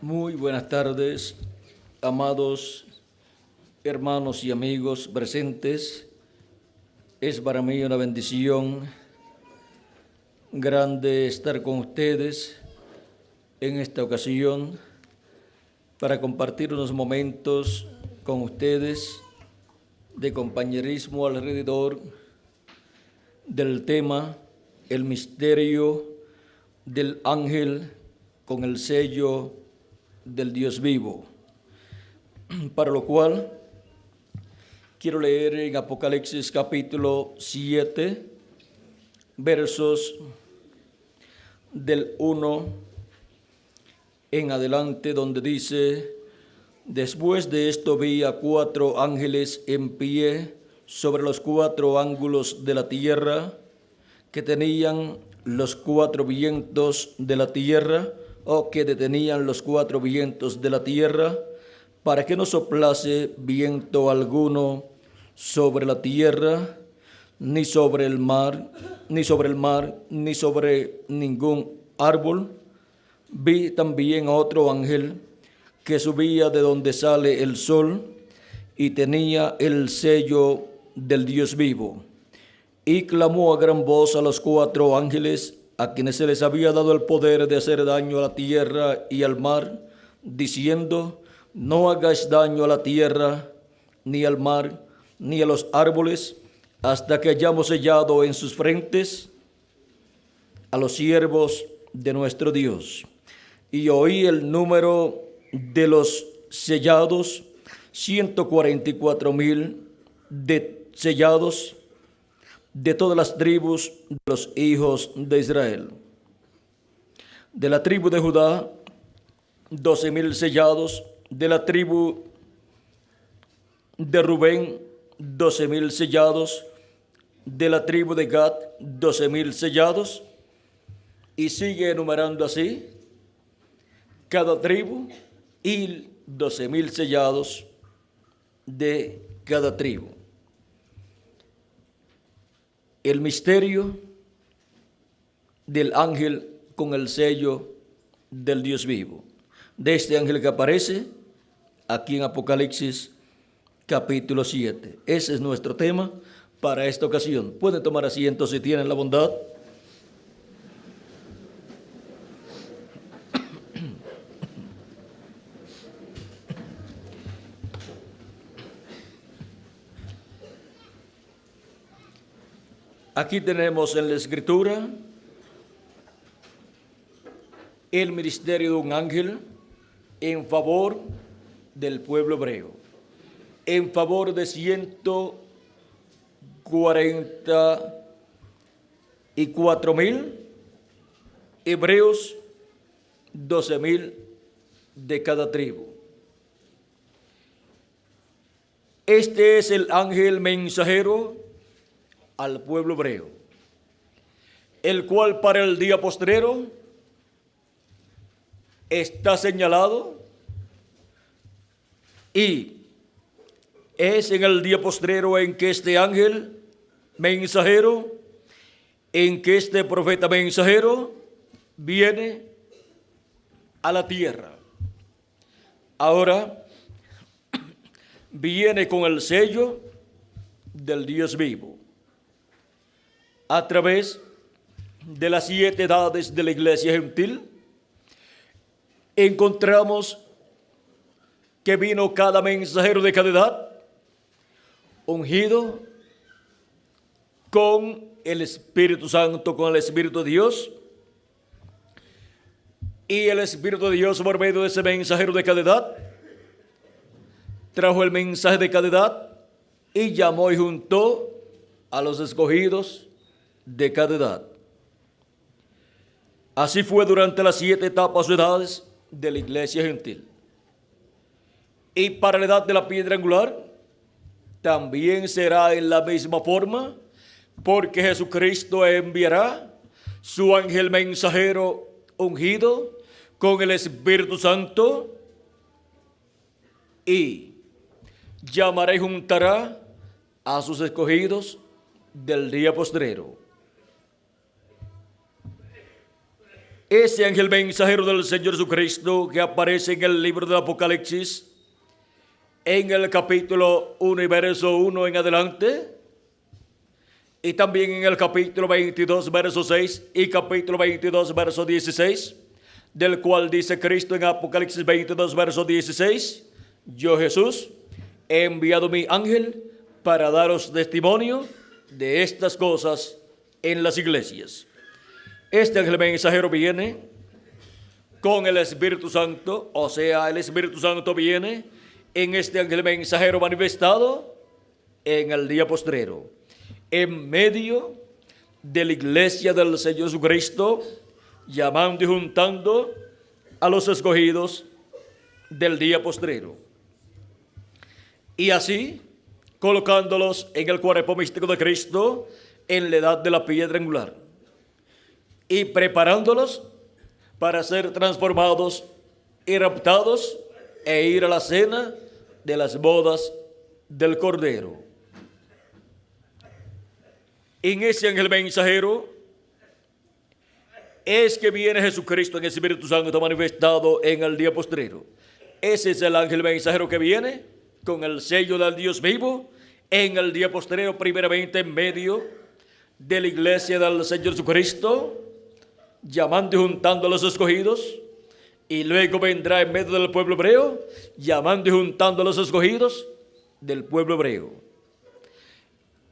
Muy buenas tardes, amados hermanos y amigos presentes. Es para mí una bendición grande estar con ustedes en esta ocasión para compartir unos momentos con ustedes de compañerismo alrededor del tema el misterio del ángel con el sello del Dios vivo, para lo cual quiero leer en Apocalipsis capítulo 7, versos del 1 en adelante, donde dice: después de esto vi a 4 ángeles en pie sobre los 4 ángulos de la tierra, que tenían los 4 vientos de la tierra, o que detenían los 4 vientos de la tierra, para que no soplase viento alguno sobre la tierra, ni sobre el mar, ni sobre ningún árbol. Vi también a otro ángel que subía de donde sale el sol, y tenía el sello del Dios vivo. Y clamó a gran voz a los 4 ángeles, a quienes se les había dado el poder de hacer daño a la tierra y al mar, diciendo: no hagáis daño a la tierra, ni al mar, ni a los árboles, hasta que hayamos sellado en sus frentes a los siervos de nuestro Dios. Y oí el número de los sellados, 144,000 de sellados, de todas las tribus de los hijos de Israel. De la tribu de Judá, 12,000 sellados. De la tribu de Rubén, 12,000 sellados. De la tribu de Gad, 12,000 sellados. Y sigue enumerando así cada tribu, y 12,000 sellados de cada tribu. El misterio del ángel con el sello del Dios vivo. De este ángel que aparece aquí en Apocalipsis capítulo 7. Ese es nuestro tema para esta ocasión. Pueden tomar asiento si tienen la bondad. Aquí tenemos en la Escritura el ministerio de un ángel en favor del pueblo hebreo, en favor de 144,000 hebreos, 12,000 de cada tribu. Este es el ángel mensajero al pueblo hebreo, el cual para el día postrero está señalado, y es en el día postrero en que este ángel mensajero, en que este profeta mensajero viene a la tierra. Ahora viene con el sello del Dios vivo. A través de las 7 edades de la iglesia gentil, encontramos que vino cada mensajero de cada edad, ungido con el Espíritu Santo, con el Espíritu de Dios, y el Espíritu de Dios, por medio de ese mensajero de cada edad, trajo el mensaje de cada edad y llamó y juntó a los escogidos de cada edad. Así fue durante las 7 etapas o edades de la iglesia gentil. Y para la edad de la piedra angular también será en la misma forma, porque Jesucristo enviará su ángel mensajero ungido con el Espíritu Santo, y llamará y juntará a sus escogidos del día postrero. Ese ángel mensajero del Señor Jesucristo que aparece en el libro del Apocalipsis, en el capítulo 1 y verso 1 en adelante, y también en el capítulo 22, verso 6 y capítulo 22, verso 16, del cual dice Cristo en Apocalipsis 22, verso 16, yo Jesús he enviado mi ángel para daros testimonio de estas cosas en las iglesias. Este ángel mensajero viene con el Espíritu Santo, o sea, el Espíritu Santo viene en este ángel mensajero manifestado en el día postrero, en medio de la iglesia del Señor Jesucristo, llamando y juntando a los escogidos del día postrero. Y así, colocándolos en el cuerpo místico de Cristo, en la edad de la piedra angular, y preparándolos para ser transformados y raptados e ir a la cena de las bodas del Cordero. En ese ángel mensajero es que viene Jesucristo en el Espíritu Santo manifestado en el día postrero. Ese es el ángel mensajero que viene con el sello del Dios vivo en el día postrero, primeramente en medio de la iglesia del Señor Jesucristo, llamando y juntando a los escogidos, y luego vendrá en medio del pueblo hebreo, llamando y juntando a los escogidos del pueblo hebreo.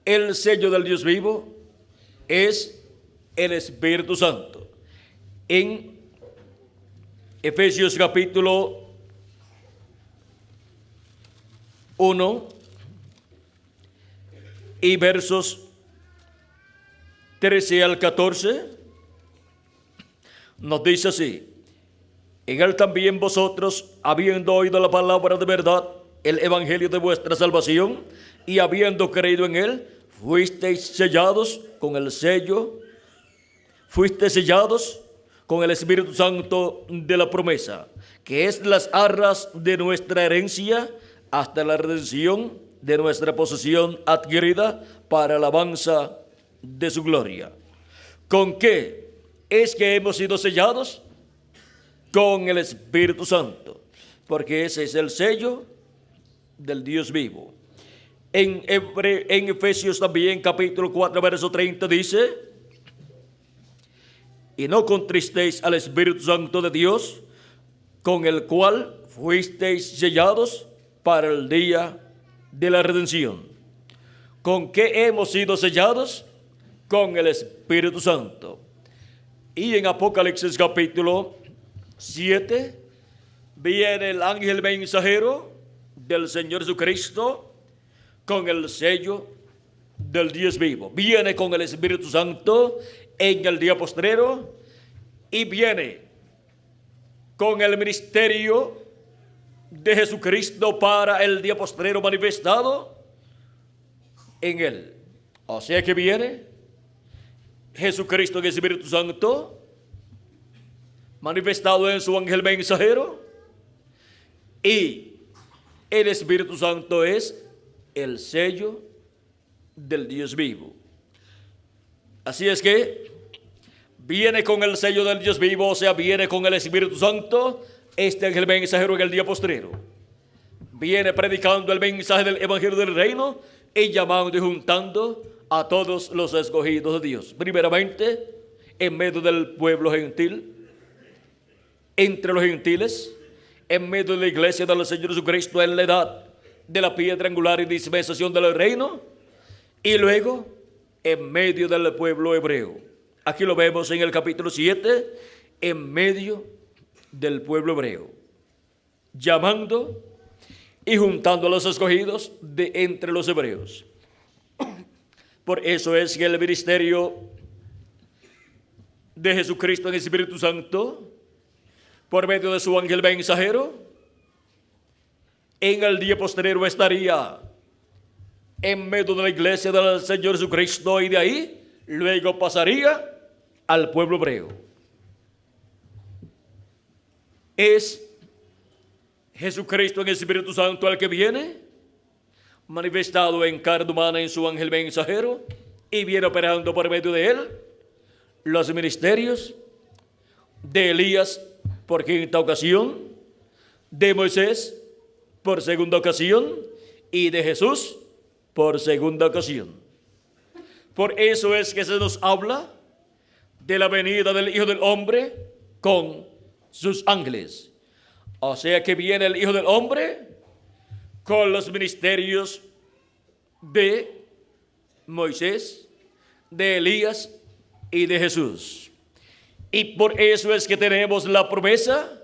El sello del Dios vivo es el Espíritu Santo. En Efesios capítulo 1 y versos 13 al 14, nos dice así: en él también vosotros, habiendo oído la palabra de verdad, el evangelio de vuestra salvación, y habiendo creído en él, fuisteis sellados con el sello, fuisteis sellados con el Espíritu Santo de la promesa, que es las arras de nuestra herencia, hasta la redención de nuestra posesión adquirida para alabanza de su gloria. ¿Con qué es que hemos sido sellados? Con el Espíritu Santo, porque ese es el sello del Dios vivo. En Efesios también, capítulo 4, verso 30, dice: y no contristéis al Espíritu Santo de Dios, con el cual fuisteis sellados para el día de la redención. ¿Con qué hemos sido sellados? Con el Espíritu Santo. Y en Apocalipsis capítulo 7 viene el ángel mensajero del Señor Jesucristo con el sello del Dios vivo. Viene con el Espíritu Santo en el día postrero y viene con el ministerio de Jesucristo para el día postrero manifestado en él. O sea que viene Jesucristo en el Espíritu Santo manifestado en su ángel mensajero, y el Espíritu Santo es el sello del Dios vivo. Así es que viene con el sello del Dios vivo, o sea, viene con el Espíritu Santo, este ángel mensajero en el día postrero. Viene predicando el mensaje del Evangelio del Reino y llamando y juntando a todos los escogidos de Dios. Primeramente, en medio del pueblo gentil, entre los gentiles, en medio de la iglesia del Señor Jesucristo en la edad de la piedra angular y dispensación del reino, y luego en medio del pueblo hebreo. Aquí lo vemos en el capítulo 7, en medio del pueblo hebreo, llamando y juntando a los escogidos de entre los hebreos. Por eso es que el ministerio de Jesucristo en el Espíritu Santo, por medio de su ángel mensajero, en el día posterior estaría en medio de la iglesia del Señor Jesucristo, y de ahí luego pasaría al pueblo hebreo. Es Jesucristo en el Espíritu Santo el que viene, manifestado en carne humana en su ángel mensajero, y viene operando por medio de él los ministerios de Elías por quinta ocasión, de Moisés por segunda ocasión y de Jesús por segunda ocasión. Por eso es que se nos habla de la venida del Hijo del Hombre con sus ángeles. O sea que viene el Hijo del Hombre con los ministerios de Moisés, de Elías y de Jesús. Y por eso es que tenemos la promesa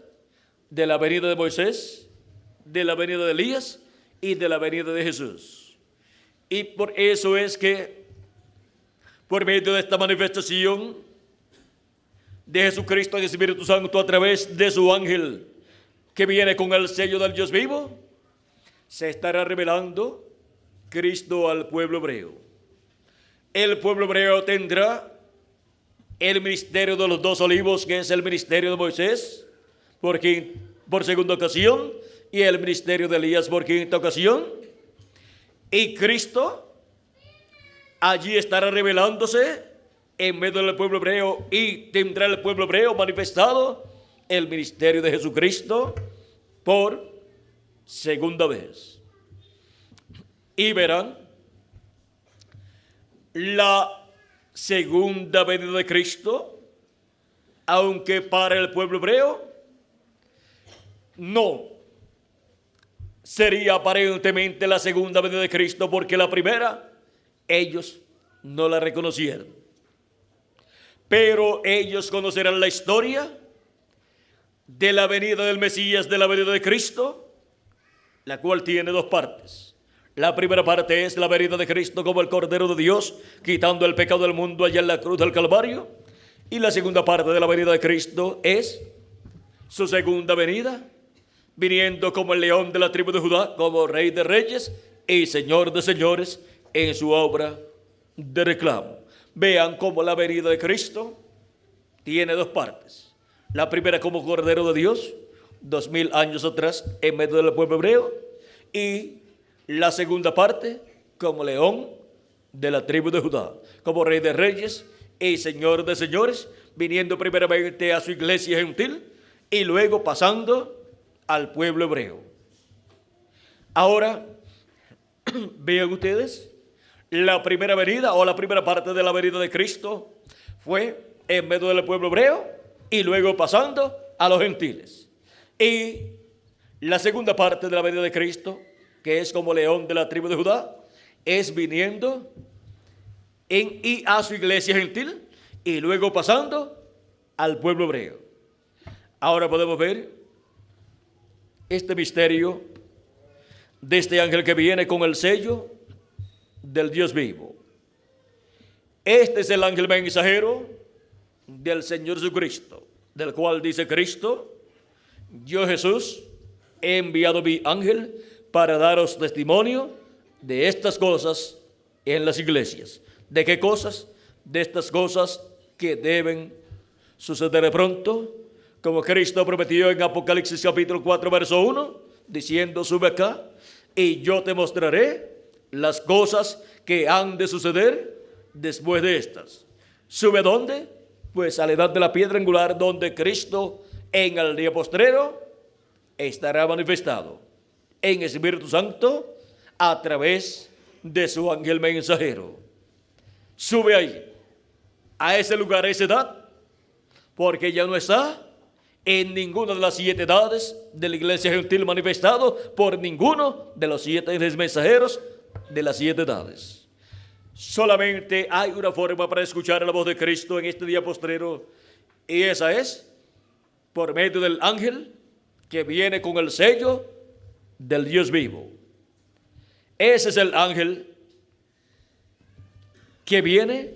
de la venida de Moisés, de la venida de Elías y de la venida de Jesús. Y por eso es que por medio de esta manifestación de Jesucristo en el Espíritu Santo a través de su ángel que viene con el sello del Dios vivo, se estará revelando Cristo al pueblo hebreo. El pueblo hebreo tendrá el ministerio de los 2 olivos, que es el ministerio de Moisés por segunda ocasión, y el ministerio de Elías por quinta ocasión. Y Cristo allí estará revelándose en medio del pueblo hebreo, y tendrá el pueblo hebreo manifestado el ministerio de Jesucristo por segunda vez. Y verán la segunda venida de Cristo, aunque para el pueblo hebreo no sería aparentemente la segunda venida de Cristo, porque la primera ellos no la reconocieron. Pero ellos conocerán la historia de la venida del Mesías, de la venida de Cristo, la cual tiene 2 partes. La primera parte es la venida de Cristo como el Cordero de Dios, quitando el pecado del mundo allá en la cruz del Calvario. Y la segunda parte de la venida de Cristo es su segunda venida, viniendo como el león de la tribu de Judá, como Rey de reyes y Señor de señores en su obra de reclamo. Vean cómo la venida de Cristo tiene 2 partes. La primera como Cordero de Dios, 2000 años atrás, en medio del pueblo hebreo, y la segunda parte como león de la tribu de Judá, como Rey de reyes y Señor de señores, viniendo primeramente a su iglesia gentil y luego pasando al pueblo hebreo. Ahora, vean ustedes, la primera venida o la primera parte de la venida de Cristo fue en medio del pueblo hebreo y luego pasando a los gentiles. Y la segunda parte de la venida de Cristo, que es como león de la tribu de Judá, es viniendo y a su iglesia gentil y luego pasando al pueblo hebreo. Ahora podemos ver este misterio de este ángel que viene con el sello del Dios vivo. Este es el ángel mensajero del Señor Jesucristo, del cual dice Cristo: yo, Jesús, he enviado mi ángel para daros testimonio de estas cosas en las iglesias. ¿De qué cosas? De estas cosas que deben suceder pronto, como Cristo prometió en Apocalipsis capítulo 4, verso 1, diciendo: sube acá y yo te mostraré las cosas que han de suceder después de estas. ¿Sube dónde? Pues a la edad de la piedra angular, donde Cristo en el día postrero estará manifestado en el Espíritu Santo a través de su ángel mensajero. Sube ahí, a ese lugar, a esa edad, porque ya no está en ninguna de las 7 edades de la iglesia gentil manifestado por ninguno de los 7 mensajeros de las 7 edades. Solamente hay una forma para escuchar la voz de Cristo en este día postrero, y esa es por medio del ángel que viene con el sello del Dios vivo. Ese es el ángel que viene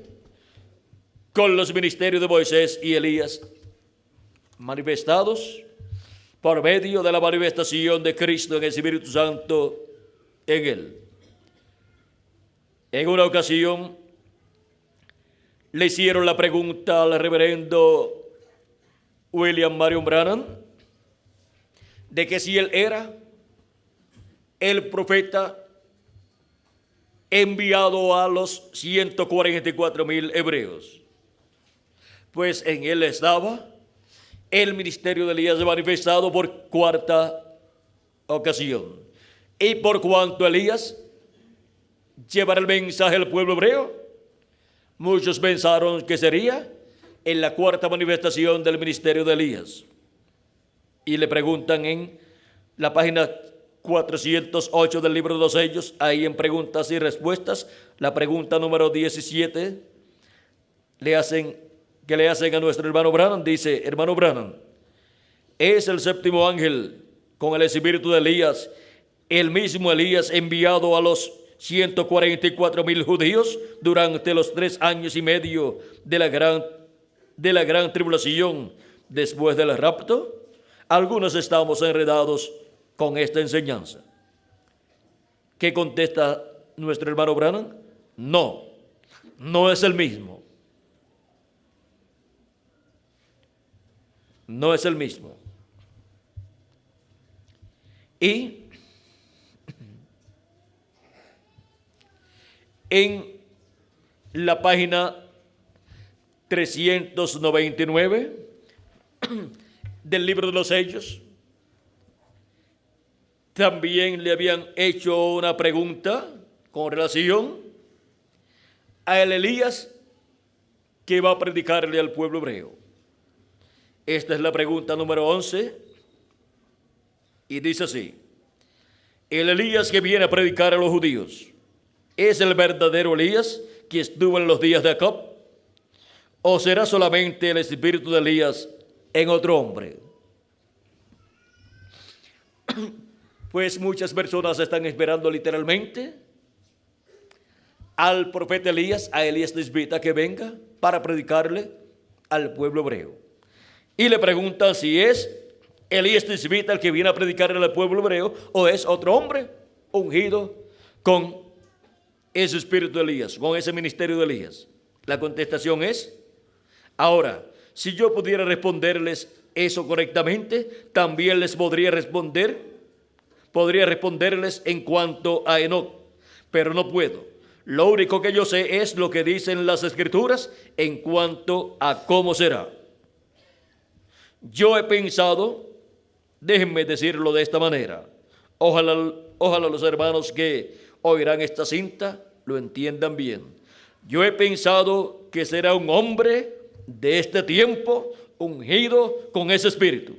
con los ministerios de Moisés y Elías manifestados por medio de la manifestación de Cristo en el Espíritu Santo en él. En una ocasión le hicieron la pregunta al reverendo William Marion Branham de que si él era el profeta enviado a los 144,000 hebreos. Pues en él estaba el ministerio de Elías es manifestado por cuarta ocasión. Y por cuanto Elías llevará el mensaje al pueblo hebreo, muchos pensaron que sería en la cuarta manifestación del ministerio de Elías. Y le preguntan en la página 408 del libro de los Hechos, ahí en preguntas y respuestas, la pregunta número 17, le hacen a nuestro hermano Branham, dice: hermano Branham, ¿es el séptimo ángel con el espíritu de Elías el mismo Elías enviado a los 144,000 judíos durante los 3 años y medio de la gran tribulación después del rapto? Algunos estamos enredados con esta enseñanza. ¿Qué contesta nuestro hermano Branham? No, no es el mismo. No es el mismo. Y en la página 399 del libro de los Hechos, también le habían hecho una pregunta con relación a el Elías que va a predicarle al pueblo hebreo. Esta es la pregunta número 11 y dice así: el Elías que viene a predicar a los judíos, ¿es el verdadero Elías que estuvo en los días de Jacob? ¿O será solamente el espíritu de Elías en otro hombre? Pues muchas personas están esperando literalmente al profeta Elías, a Elías Tisbita, que venga para predicarle al pueblo hebreo. Y le preguntan si es Elías Tisbita el que viene a predicarle al pueblo hebreo o es otro hombre ungido con ese espíritu de Elías, con ese ministerio de Elías. La contestación es: ahora, si yo pudiera responderles eso correctamente, también les podría responderles en cuanto a Enoc, pero no puedo. Lo único que yo sé es lo que dicen las Escrituras en cuanto a cómo será. Yo he pensado, déjenme decirlo de esta manera, ojalá los hermanos que oirán esta cinta lo entiendan bien. Yo he pensado que será un hombre de este tiempo ungido con ese espíritu.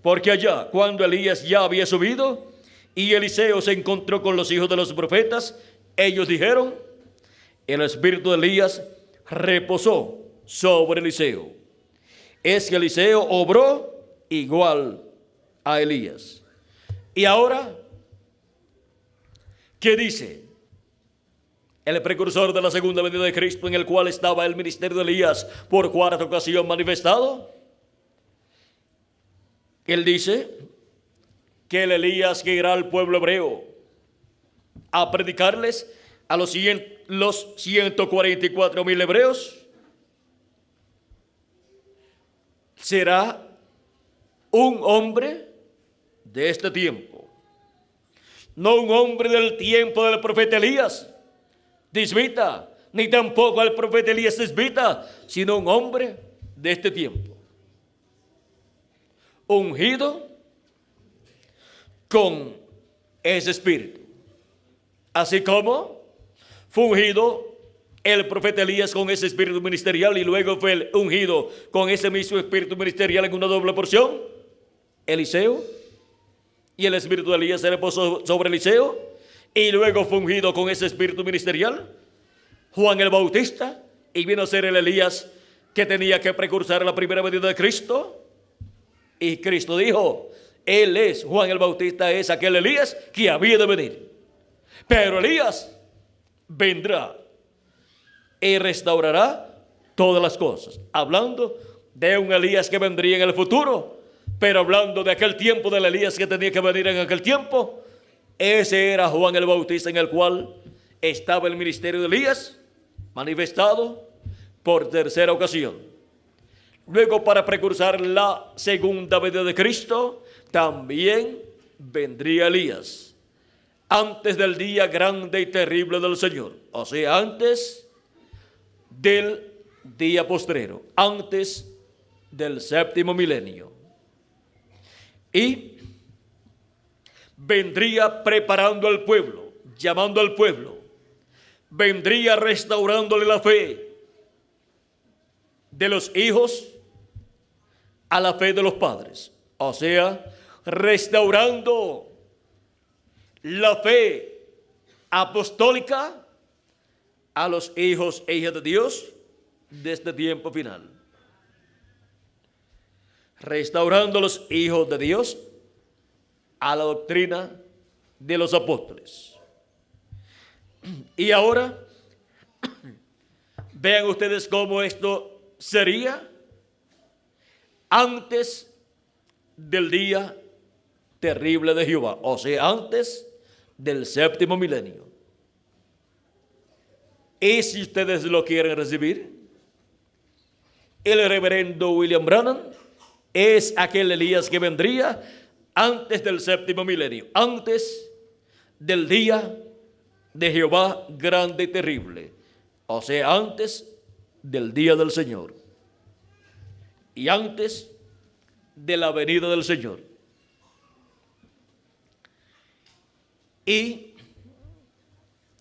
Porque allá, cuando Elías ya había subido y Eliseo se encontró con los hijos de los profetas, ellos dijeron: el espíritu de Elías reposó sobre Eliseo. Es que Eliseo obró igual a Elías. Y ahora, ¿qué dice el precursor de la segunda venida de Cristo, en el cual estaba el ministerio de Elías por cuarta ocasión manifestado? Él dice que el Elías que irá al pueblo hebreo a predicarles a los 144,000 hebreos será un hombre de este tiempo, no un hombre del tiempo del profeta Elías Tisbita, ni tampoco el profeta Elías Tisbita, sino un hombre de este tiempo, ungido con ese espíritu, así como fue ungido el profeta Elías con ese espíritu ministerial y luego fue ungido con ese mismo espíritu ministerial en una doble porción, Eliseo, y el espíritu de Elías se reposó sobre Eliseo y luego fue ungido con ese espíritu ministerial Juan el Bautista, y vino a ser el Elías que tenía que precursar la primera venida de Cristo. Y Cristo dijo: él es, Juan el Bautista es aquel Elías que había de venir, pero Elías vendrá y restaurará todas las cosas, hablando de un Elías que vendría en el futuro, pero hablando de aquel tiempo del Elías que tenía que venir en aquel tiempo. Ese era Juan el Bautista, en el cual estaba el ministerio de Elías manifestado por tercera ocasión. Luego, para precursar la segunda venida de Cristo, también vendría Elías antes del día grande y terrible del Señor, o sea, antes del día postrero, antes del séptimo milenio. Y vendría preparando al pueblo, llamando al pueblo, vendría restaurándole la fe de los hijos a la fe de los padres. O sea, restaurando la fe apostólica a los hijos e hijas de Dios de este tiempo final. Restaurando los hijos de Dios a la doctrina de los apóstoles. Y ahora, vean ustedes cómo esto sería antes del día terrible de Jehová, o sea, antes del séptimo milenio. Y si ustedes lo quieren recibir, el reverendo William Branham es aquel Elías que vendría antes del séptimo milenio, antes del día de Jehová grande y terrible, o sea, antes del día del Señor y antes de la venida del Señor. Y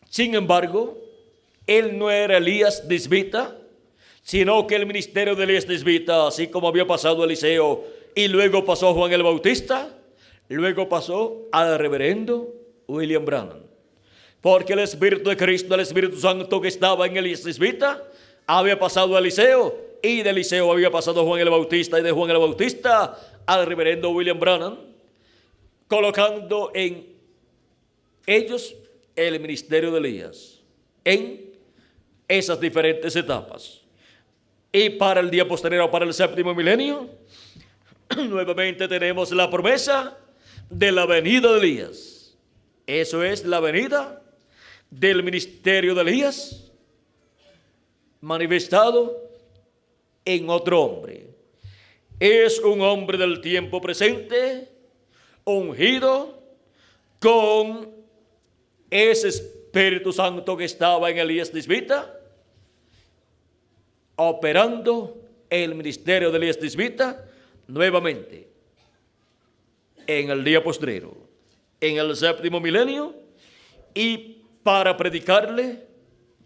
sin embargo, él no era Elías tisbita, sino que el ministerio de Elías tisbita, así como había pasado Eliseo y luego pasó Juan el Bautista, luego pasó al reverendo William Branham. Porque el Espíritu de Cristo, el Espíritu Santo que estaba en Elías tisbita, había pasado a Eliseo, y de Eliseo había pasado a Juan el Bautista, y de Juan el Bautista al reverendo William Branham, colocando en ellos el ministerio de Elías en esas diferentes etapas. Y para el día posterior, para el séptimo milenio, nuevamente tenemos la promesa de la venida de Elías. Eso es la venida del ministerio de Elías manifestado en otro hombre. Es un hombre del tiempo presente, ungido con ese Espíritu Santo que estaba en Elías tisbita, operando el ministerio de Elías tisbita nuevamente en el día postrero, en el séptimo milenio, y para predicarle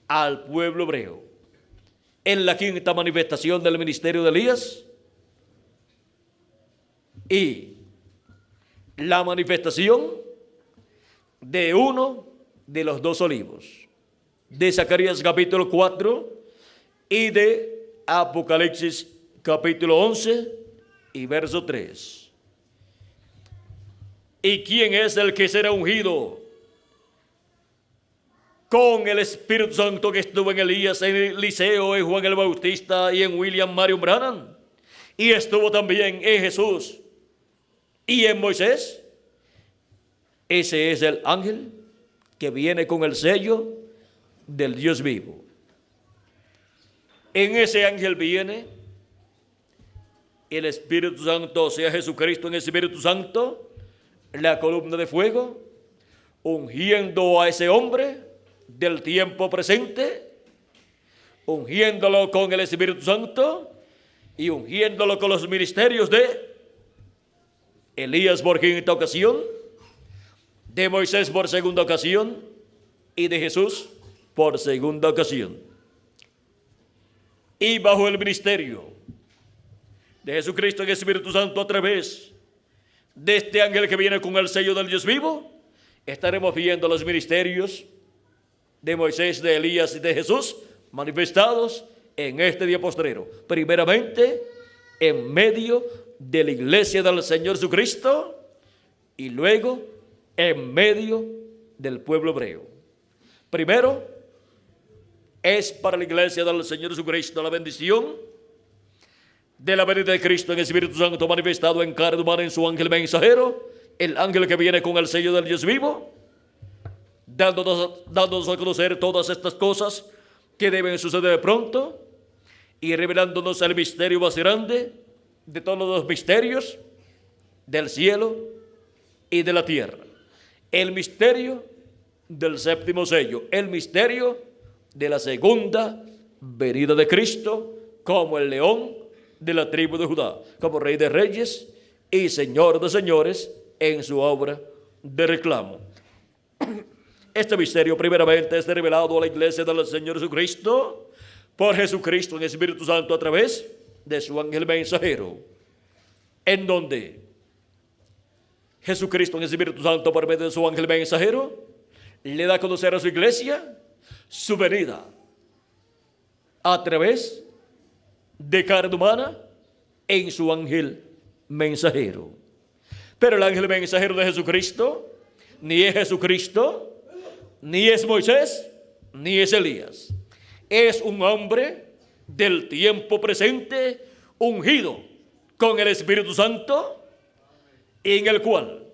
al pueblo hebreo. En la quinta manifestación del ministerio de Elías y la manifestación de uno de los dos olivos, de Zacarías capítulo 4 y de Apocalipsis capítulo 11 y verso 3. ¿Y quién es el que será ungido con el Espíritu Santo que estuvo en Elías, en Eliseo, en Juan el Bautista y en William Marion Branham? Y estuvo también en Jesús y en Moisés. Ese es el ángel que viene con el sello del Dios vivo. En ese ángel viene el Espíritu Santo, o sea, Jesucristo en el Espíritu Santo, la columna de fuego, ungiendo a ese hombre del tiempo presente, ungiéndolo con el Espíritu Santo y ungiéndolo con los ministerios de Elías por quinta ocasión, de Moisés por segunda ocasión y de Jesús por segunda ocasión. Y bajo el ministerio de Jesucristo en el Espíritu Santo a través de este ángel que viene con el sello del Dios vivo, estaremos viendo los ministerios de Moisés, de Elías y de Jesús manifestados en este día postrero. Primeramente, en medio de la iglesia del Señor Jesucristo y luego en medio del pueblo hebreo. Primero, es para la iglesia del Señor Jesucristo la bendición de la venida de Cristo en el Espíritu Santo manifestado en carne humana en su ángel mensajero, el ángel que viene con el sello del Dios vivo, dándonos a conocer todas estas cosas que deben suceder pronto y revelándonos el misterio más grande de todos los misterios del cielo y de la tierra. El misterio del séptimo sello, el misterio de la segunda venida de Cristo como el león de la tribu de Judá, como Rey de Reyes y Señor de Señores en su obra de reclamo. Este misterio primeramente es revelado a la iglesia del Señor Jesucristo por Jesucristo en Espíritu Santo a través de su ángel mensajero, en donde Jesucristo en Espíritu Santo por medio de su ángel mensajero le da a conocer a su iglesia su venida a través de carne humana en su ángel mensajero. Pero el ángel mensajero de Jesucristo ni es Jesucristo, ni es Moisés, ni es Elías. Es un hombre del tiempo presente, ungido con el Espíritu Santo, en el cual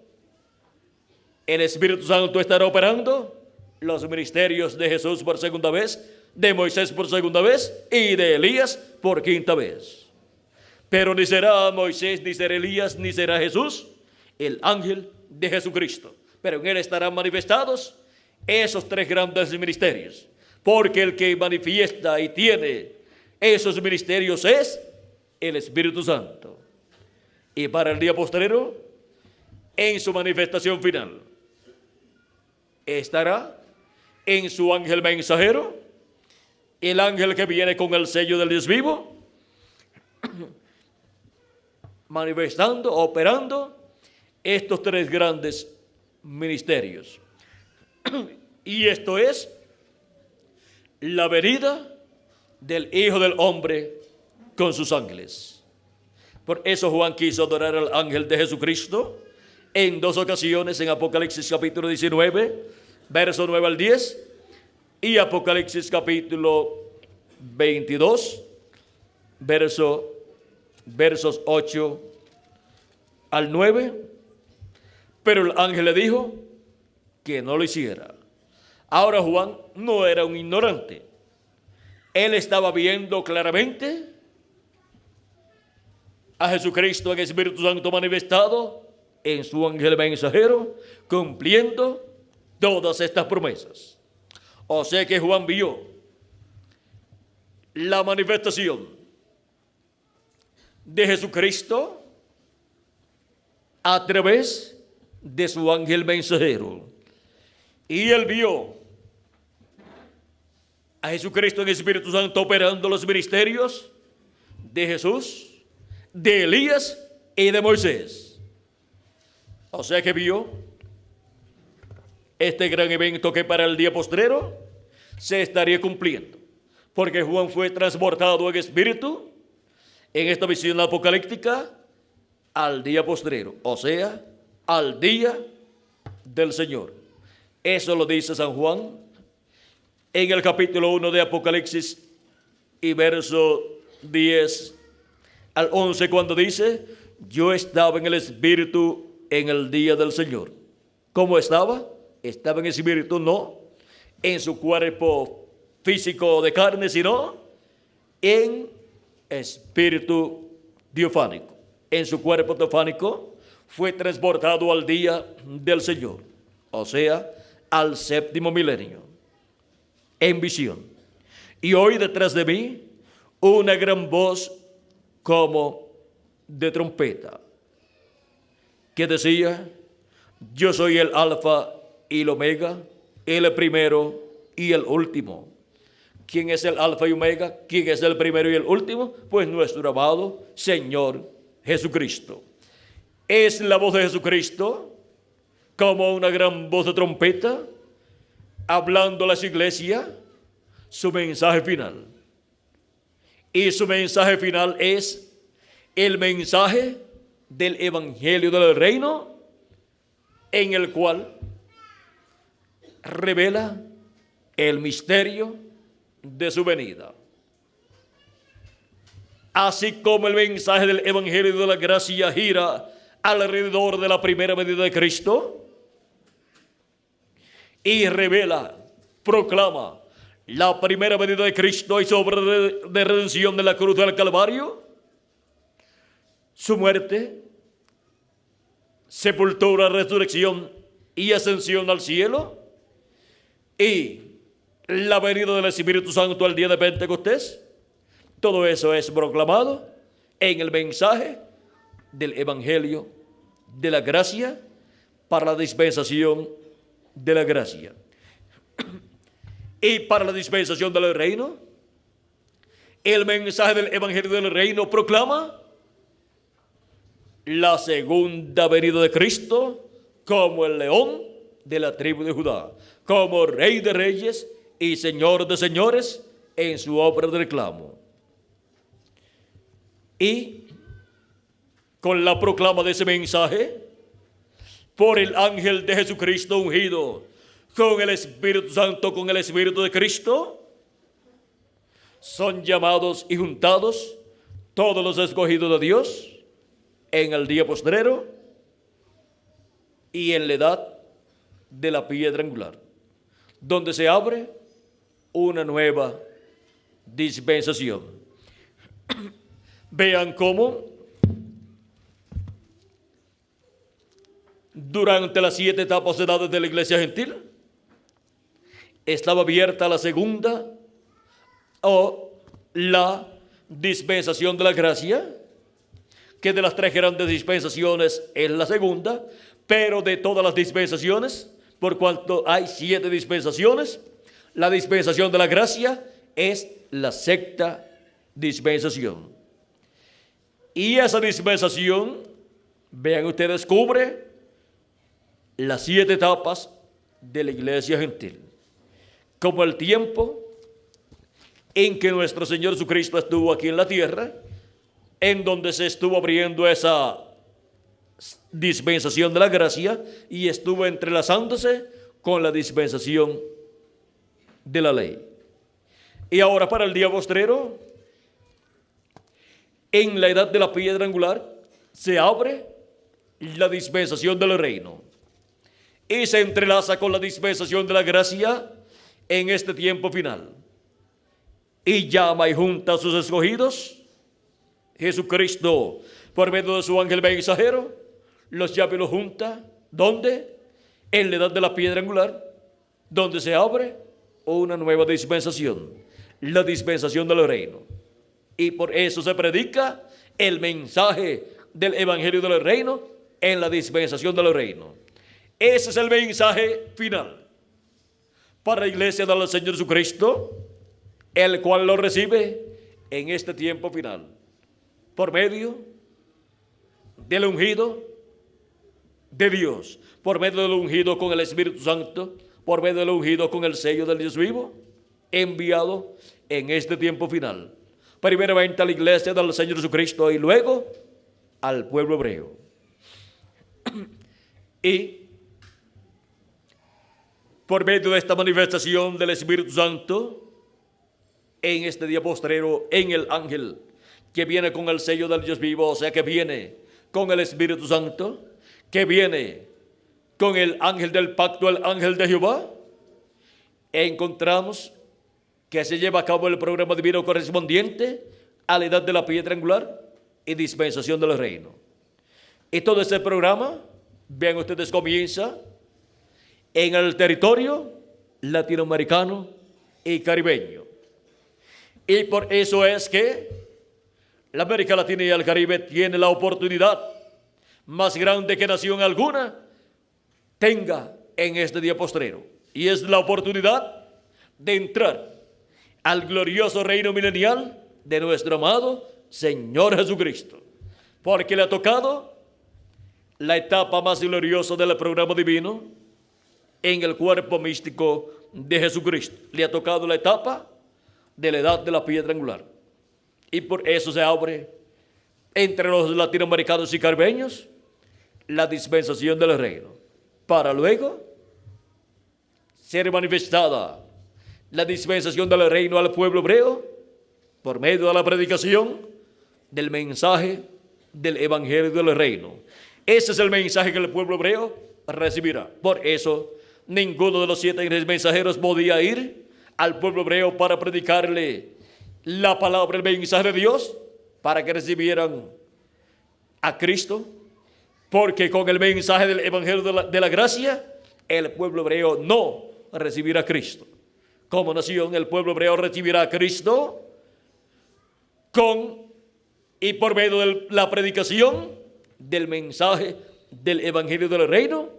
el Espíritu Santo estará operando los ministerios de Jesús por segunda vez, de Moisés por segunda vez y de Elías por quinta vez. Pero ni será Moisés, ni será Elías, ni será Jesús, el ángel de Jesucristo. Pero en él estarán manifestados esos tres grandes ministerios, porque el que manifiesta y tiene esos ministerios es el Espíritu Santo. Y para el día postrero, en su manifestación final, estará en su ángel mensajero, el ángel que viene con el sello del Dios vivo, manifestando, operando estos tres grandes ministerios. Y esto es la venida del Hijo del Hombre con sus ángeles. Por eso Juan quiso adorar al ángel de Jesucristo en dos ocasiones, en Apocalipsis capítulo 19, verso 9 al 10, y Apocalipsis capítulo 22, versos 8 al 9. Pero el ángel le dijo que no lo hiciera. Ahora Juan no era un ignorante. Él estaba viendo claramente a Jesucristo en Espíritu Santo manifestado en su ángel mensajero, cumpliendo todas estas promesas. O sea que Juan vio la manifestación de Jesucristo a través de su ángel mensajero. Y él vio a Jesucristo en Espíritu Santo operando los ministerios de Jesús, de Elías y de Moisés. O sea que vio este gran evento que para el día postrero se estaría cumpliendo, porque Juan fue transportado en espíritu en esta visión apocalíptica al día postrero, o sea, al día del Señor. Eso lo dice San Juan en el capítulo 1 de Apocalipsis y verso 10 al 11, cuando dice: yo estaba en el espíritu en el día del Señor. ¿Cómo estaba? Estaba en espíritu, no en su cuerpo físico de carne, sino en espíritu teofánico. En su cuerpo teofánico fue transportado al día del Señor, o sea, al séptimo milenio, en visión. Y oí detrás de mí una gran voz como de trompeta, que decía: yo soy el alfa y el omega, el primero y el último. ¿Quién es el alfa y omega? ¿Quién es el primero y el último? Pues nuestro amado Señor Jesucristo. Es la voz de Jesucristo como una gran voz de trompeta, hablando a las iglesias su mensaje final. Y su mensaje final es el mensaje del Evangelio del Reino, en el cual revela el misterio de su venida. Así como el mensaje del Evangelio de la gracia gira alrededor de la primera venida de Cristo y revela, proclama la primera venida de Cristo y su obra de redención de la cruz del Calvario, su muerte, sepultura, resurrección y ascensión al cielo, y la venida del Espíritu Santo al día de Pentecostés. Todo eso es proclamado en el mensaje del Evangelio de la gracia para la dispensación de la gracia. Y para la dispensación del reino, el mensaje del Evangelio del reino proclama la segunda venida de Cristo como el león de la tribu de Judá, como Rey de reyes y Señor de señores en su obra de reclamo. Y con la proclama de ese mensaje, por el ángel de Jesucristo ungido, con el Espíritu Santo, con el Espíritu de Cristo, son llamados y juntados todos los escogidos de Dios en el día postrero y en la edad de la piedra angular, donde se abre una nueva dispensación. Vean cómo durante las 7 etapas de edades de la iglesia gentil estaba abierta la segunda o la dispensación de la gracia, que de las 3 grandes dispensaciones es la segunda, pero de todas las dispensaciones, por cuanto hay 7 dispensaciones, la dispensación de la gracia es la 6ª dispensación. Y esa dispensación, vean ustedes, cubre las 7 etapas de la iglesia gentil, como el tiempo en que nuestro Señor Jesucristo estuvo aquí en la tierra, en donde se estuvo abriendo esa dispensación de la gracia y estuvo entrelazándose con la dispensación de la ley. Y ahora para el día postrero, en la edad de la piedra angular, se abre la dispensación del reino y se entrelaza con la dispensación de la gracia en este tiempo final. Y llama y junta a sus escogidos. Jesucristo, por medio de su ángel mensajero, los llama y los junta. ¿Dónde? En la edad de la piedra angular, donde se abre una nueva dispensación, la dispensación del reino. Y por eso se predica el mensaje del Evangelio del reino en la dispensación del reino. Ese es el mensaje final para la iglesia del Señor Jesucristo, el cual lo recibe en este tiempo final, por medio del ungido de Dios, por medio del ungido con el Espíritu Santo, por medio del ungido con el sello del Dios vivo, enviado en este tiempo final, primeramente a la iglesia del Señor Jesucristo y luego al pueblo hebreo. Y por medio de esta manifestación del Espíritu Santo, en este día postrero, en el ángel que viene con el sello del Dios vivo, o sea que viene con el Espíritu Santo, que viene con el ángel del pacto, el ángel de Jehová, encontramos que se lleva a cabo el programa divino correspondiente a la edad de la piedra angular y dispensación del reino. Y todo ese programa, vean ustedes, comienza en el territorio latinoamericano y caribeño. Y por eso es que la América Latina y el Caribe tiene la oportunidad más grande que nación alguna tenga en este día postrero. Y es la oportunidad de entrar al glorioso reino milenial de nuestro amado Señor Jesucristo. Porque le ha tocado la etapa más gloriosa del programa divino en el cuerpo místico de Jesucristo. Le ha tocado la etapa de la edad de la piedra angular. Y por eso se abre entre los latinoamericanos y caribeños la dispensación del reino, para luego ser manifestada la dispensación del reino al pueblo hebreo por medio de la predicación del mensaje del Evangelio del reino. Ese es el mensaje que el pueblo hebreo recibirá. Por eso ninguno de los 7 mensajeros podía ir al pueblo hebreo para predicarle la palabra, el mensaje de Dios, para que recibieran a Cristo, porque con el mensaje del Evangelio de la gracia, el pueblo hebreo no recibirá a Cristo. Como nación, el pueblo hebreo recibirá a Cristo con y por medio de la predicación del mensaje del Evangelio del Reino,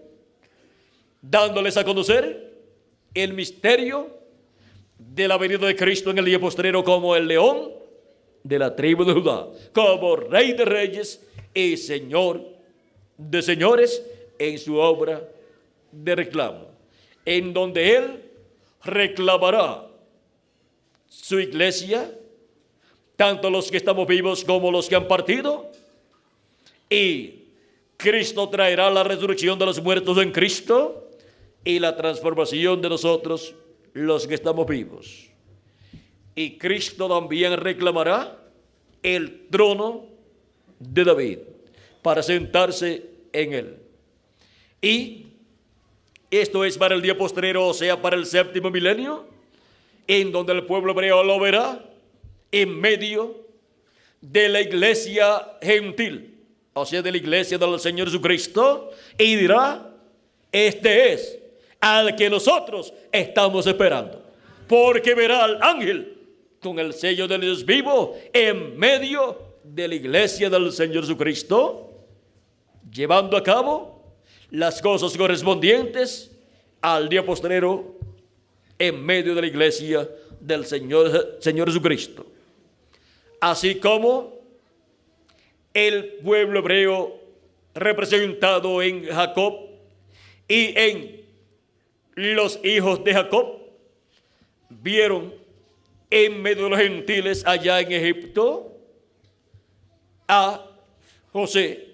dándoles a conocer el misterio de la venida de Cristo en el día postrero como el león de la tribu de Judá, como Rey de Reyes y Señor de Señores en su obra de reclamo, en donde Él reclamará su iglesia, tanto los que estamos vivos como los que han partido, y Cristo traerá la resurrección de los muertos en Cristo y la transformación de nosotros, los que estamos vivos. Y Cristo también reclamará el trono de David para sentarse en él. Y esto es para el día postrero, o sea, para el séptimo milenio, en donde el pueblo hebreo lo verá en medio de la iglesia gentil, o sea, de la iglesia del Señor Jesucristo, y dirá: este es al que nosotros estamos esperando, porque verá al ángel con el sello del Dios vivo en medio de la iglesia del Señor Jesucristo, llevando a cabo las cosas correspondientes al día postrero en medio de la iglesia del Señor Jesucristo. Así como el pueblo hebreo representado en Jacob y en los hijos de Jacob vieron en medio de los gentiles allá en Egipto a José,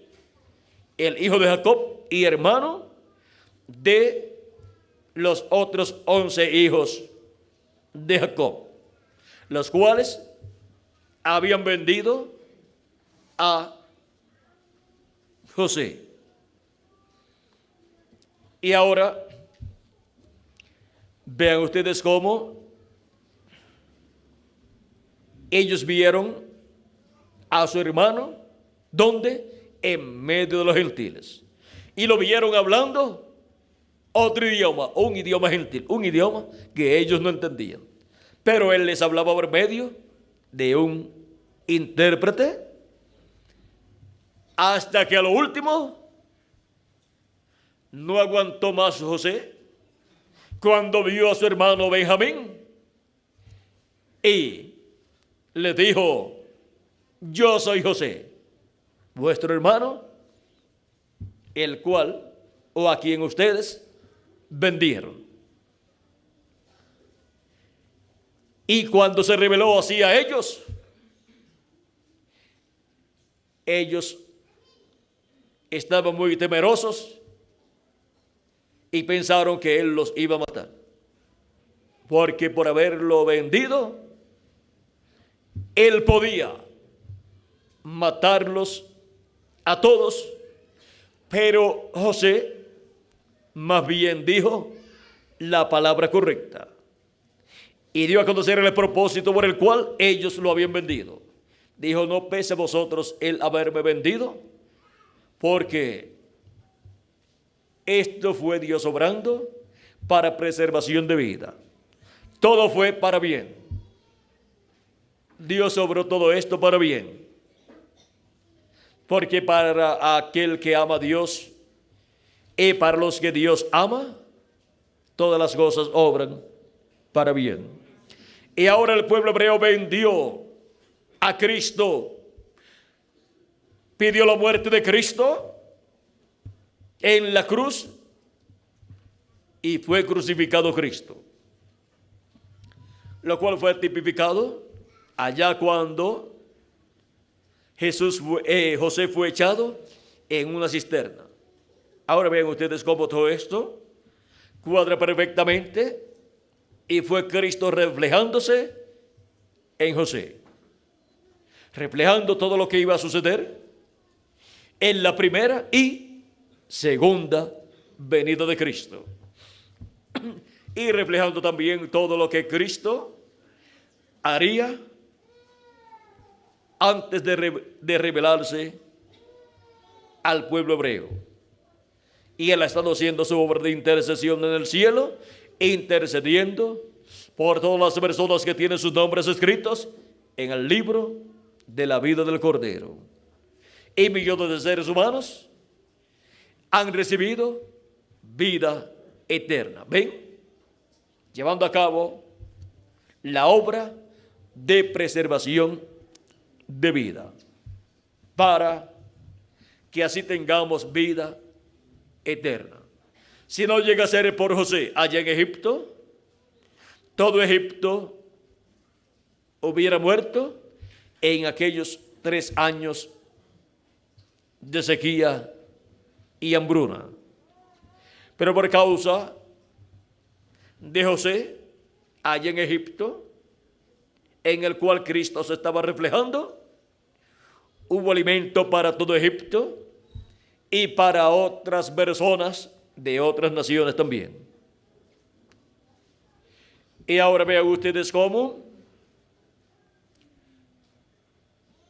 el hijo de Jacob y hermano de los otros 11 hijos de Jacob, los cuales habían vendido a José. Y ahora vean ustedes cómo ellos vieron a su hermano, ¿dónde? En medio de los gentiles. Y lo vieron hablando otro idioma, un idioma gentil, un idioma que ellos no entendían. Pero él les hablaba por medio de un intérprete, hasta que a lo último no aguantó más José cuando vio a su hermano Benjamín y le dijo: yo soy José, vuestro hermano, el cual o a quien ustedes vendieron. Y cuando se reveló así a ellos, ellos estaban muy temerosos y pensaron que él los iba a matar, porque por haberlo vendido, él podía matarlos a todos. Pero José más bien dijo la palabra correcta y dio a conocer el propósito por el cual ellos lo habían vendido. Dijo: no pese a vosotros el haberme vendido, porque esto fue Dios obrando para preservación de vida. Todo fue para bien. Dios obró todo esto para bien. Porque para aquel que ama a Dios y para los que Dios ama, todas las cosas obran para bien. Y ahora el pueblo hebreo vendió a Cristo, pidió la muerte de Cristo en la cruz y fue crucificado Cristo, lo cual fue tipificado allá cuando José fue echado en una cisterna. Ahora vean ustedes cómo todo esto cuadra perfectamente y fue Cristo reflejándose en José, reflejando todo lo que iba a suceder en la primera y segunda venida de Cristo, y reflejando también todo lo que Cristo haría antes de revelarse al pueblo hebreo. Y él ha estado haciendo su obra de intercesión en el cielo, intercediendo por todas las personas que tienen sus nombres escritos en el libro de la vida del Cordero. Y millones de seres humanos han recibido vida eterna. ¿Ven? Llevando a cabo la obra de preservación de vida, para que así tengamos vida eterna. Si no llega a ser por José allá en Egipto, todo Egipto hubiera muerto en aquellos 3 años de sequía y hambruna. Pero por causa de José, allá en Egipto, en el cual Cristo se estaba reflejando, hubo alimento para todo Egipto y para otras personas de otras naciones también. Y ahora vean ustedes cómo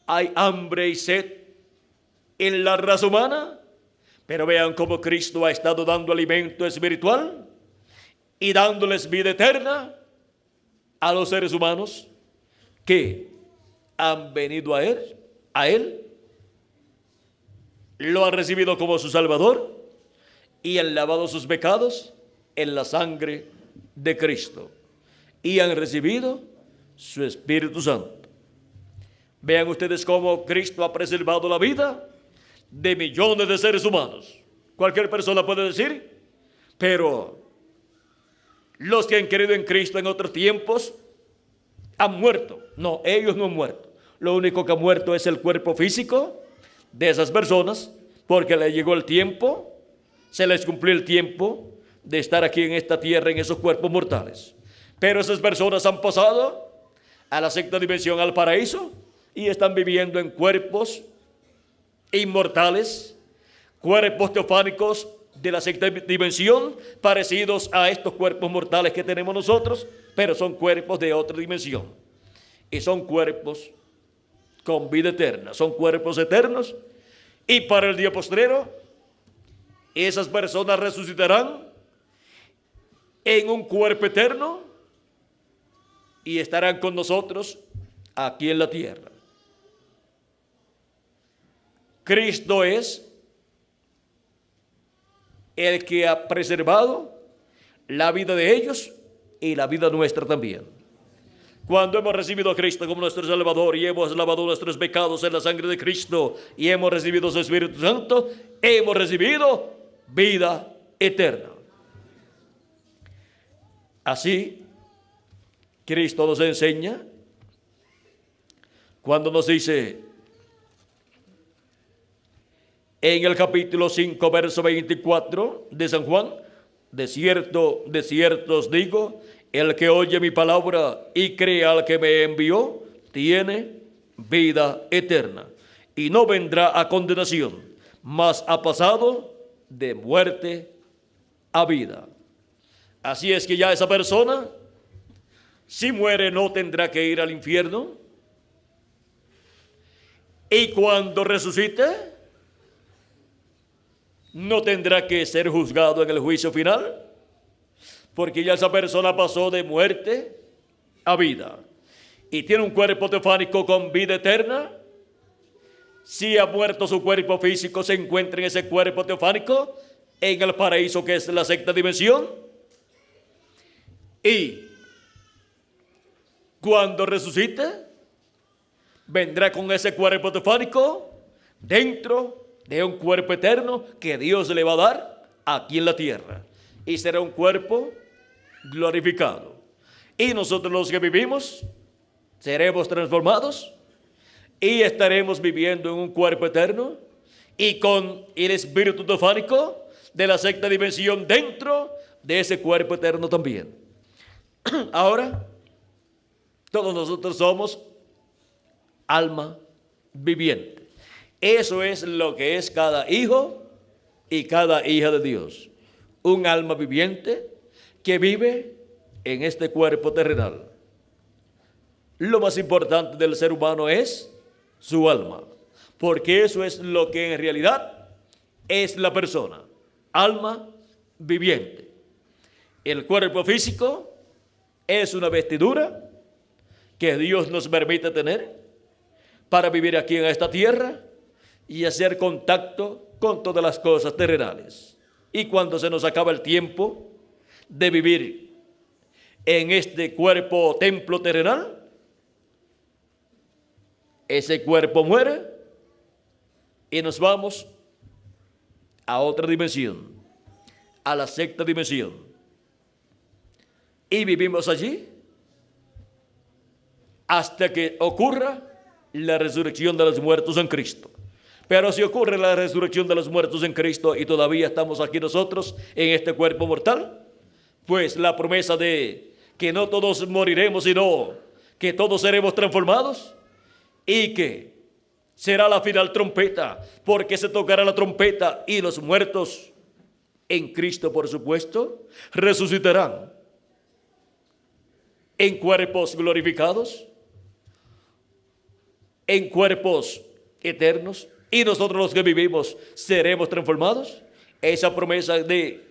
hay hambre y sed en la raza humana, pero vean cómo Cristo ha estado dando alimento espiritual y dándoles vida eterna a los seres humanos que han venido a Él, lo han recibido como su Salvador y han lavado sus pecados en la sangre de Cristo y han recibido su Espíritu Santo. Vean ustedes cómo Cristo ha preservado la vida de millones de seres humanos. Cualquier persona puede decir, pero los que han creído en Cristo en otros tiempos han muerto. No, ellos no han muerto. Lo único que ha muerto es el cuerpo físico de esas personas, porque les llegó el tiempo, se les cumplió el tiempo de estar aquí en esta tierra en esos cuerpos mortales. Pero esas personas han pasado a la sexta dimensión, al paraíso, y están viviendo en cuerpos inmortales, cuerpos teofánicos de la sexta dimensión, parecidos a estos cuerpos mortales que tenemos nosotros, pero son cuerpos de otra dimensión. Y son cuerpos con vida eterna, son cuerpos eternos. Y para el día postrero, esas personas resucitarán en un cuerpo eterno y estarán con nosotros aquí en la tierra. Cristo es el que ha preservado la vida de ellos y la vida nuestra también. Cuando hemos recibido a Cristo como nuestro Salvador y hemos lavado nuestros pecados en la sangre de Cristo y hemos recibido su Espíritu Santo, hemos recibido vida eterna. Así, Cristo nos enseña cuando nos dice en el capítulo 5, verso 24 de San Juan, de cierto os digo, el que oye mi palabra y cree al que me envió, tiene vida eterna y no vendrá a condenación, mas ha pasado de muerte a vida. Así es que ya esa persona, si muere, no tendrá que ir al infierno, y cuando resucite, no tendrá que ser juzgado en el juicio final, porque ya esa persona pasó de muerte a vida y tiene un cuerpo teofánico con vida eterna. Si ha muerto su cuerpo físico, se encuentra en ese cuerpo teofánico en el paraíso, que es la sexta dimensión, y cuando resucite vendrá con ese cuerpo teofánico dentro de un cuerpo eterno que Dios le va a dar aquí en la tierra, y será un cuerpo glorificado. Y nosotros, los que vivimos, seremos transformados y estaremos viviendo en un cuerpo eterno y con el espíritu teofánico de la sexta dimensión dentro de ese cuerpo eterno también. Ahora, todos nosotros somos alma viviente. Eso es lo que es cada hijo y cada hija de Dios. Un alma viviente que vive en este cuerpo terrenal. Lo más importante del ser humano es su alma, porque eso es lo que en realidad es la persona, alma viviente. El cuerpo físico es una vestidura que Dios nos permite tener para vivir aquí en esta tierra y hacer contacto con todas las cosas terrenales. Y cuando se nos acaba el tiempo de vivir en este cuerpo o templo terrenal, ese cuerpo muere y nos vamos a otra dimensión, a la sexta dimensión. Y vivimos allí hasta que ocurra la resurrección de los muertos en Cristo. Pero si ocurre la resurrección de los muertos en Cristo y todavía estamos aquí nosotros en este cuerpo mortal, pues la promesa de que no todos moriremos, sino que todos seremos transformados y que será la final trompeta, porque se tocará la trompeta y los muertos en Cristo, por supuesto, resucitarán en cuerpos glorificados, en cuerpos eternos, y nosotros los que vivimos seremos transformados. Esa promesa de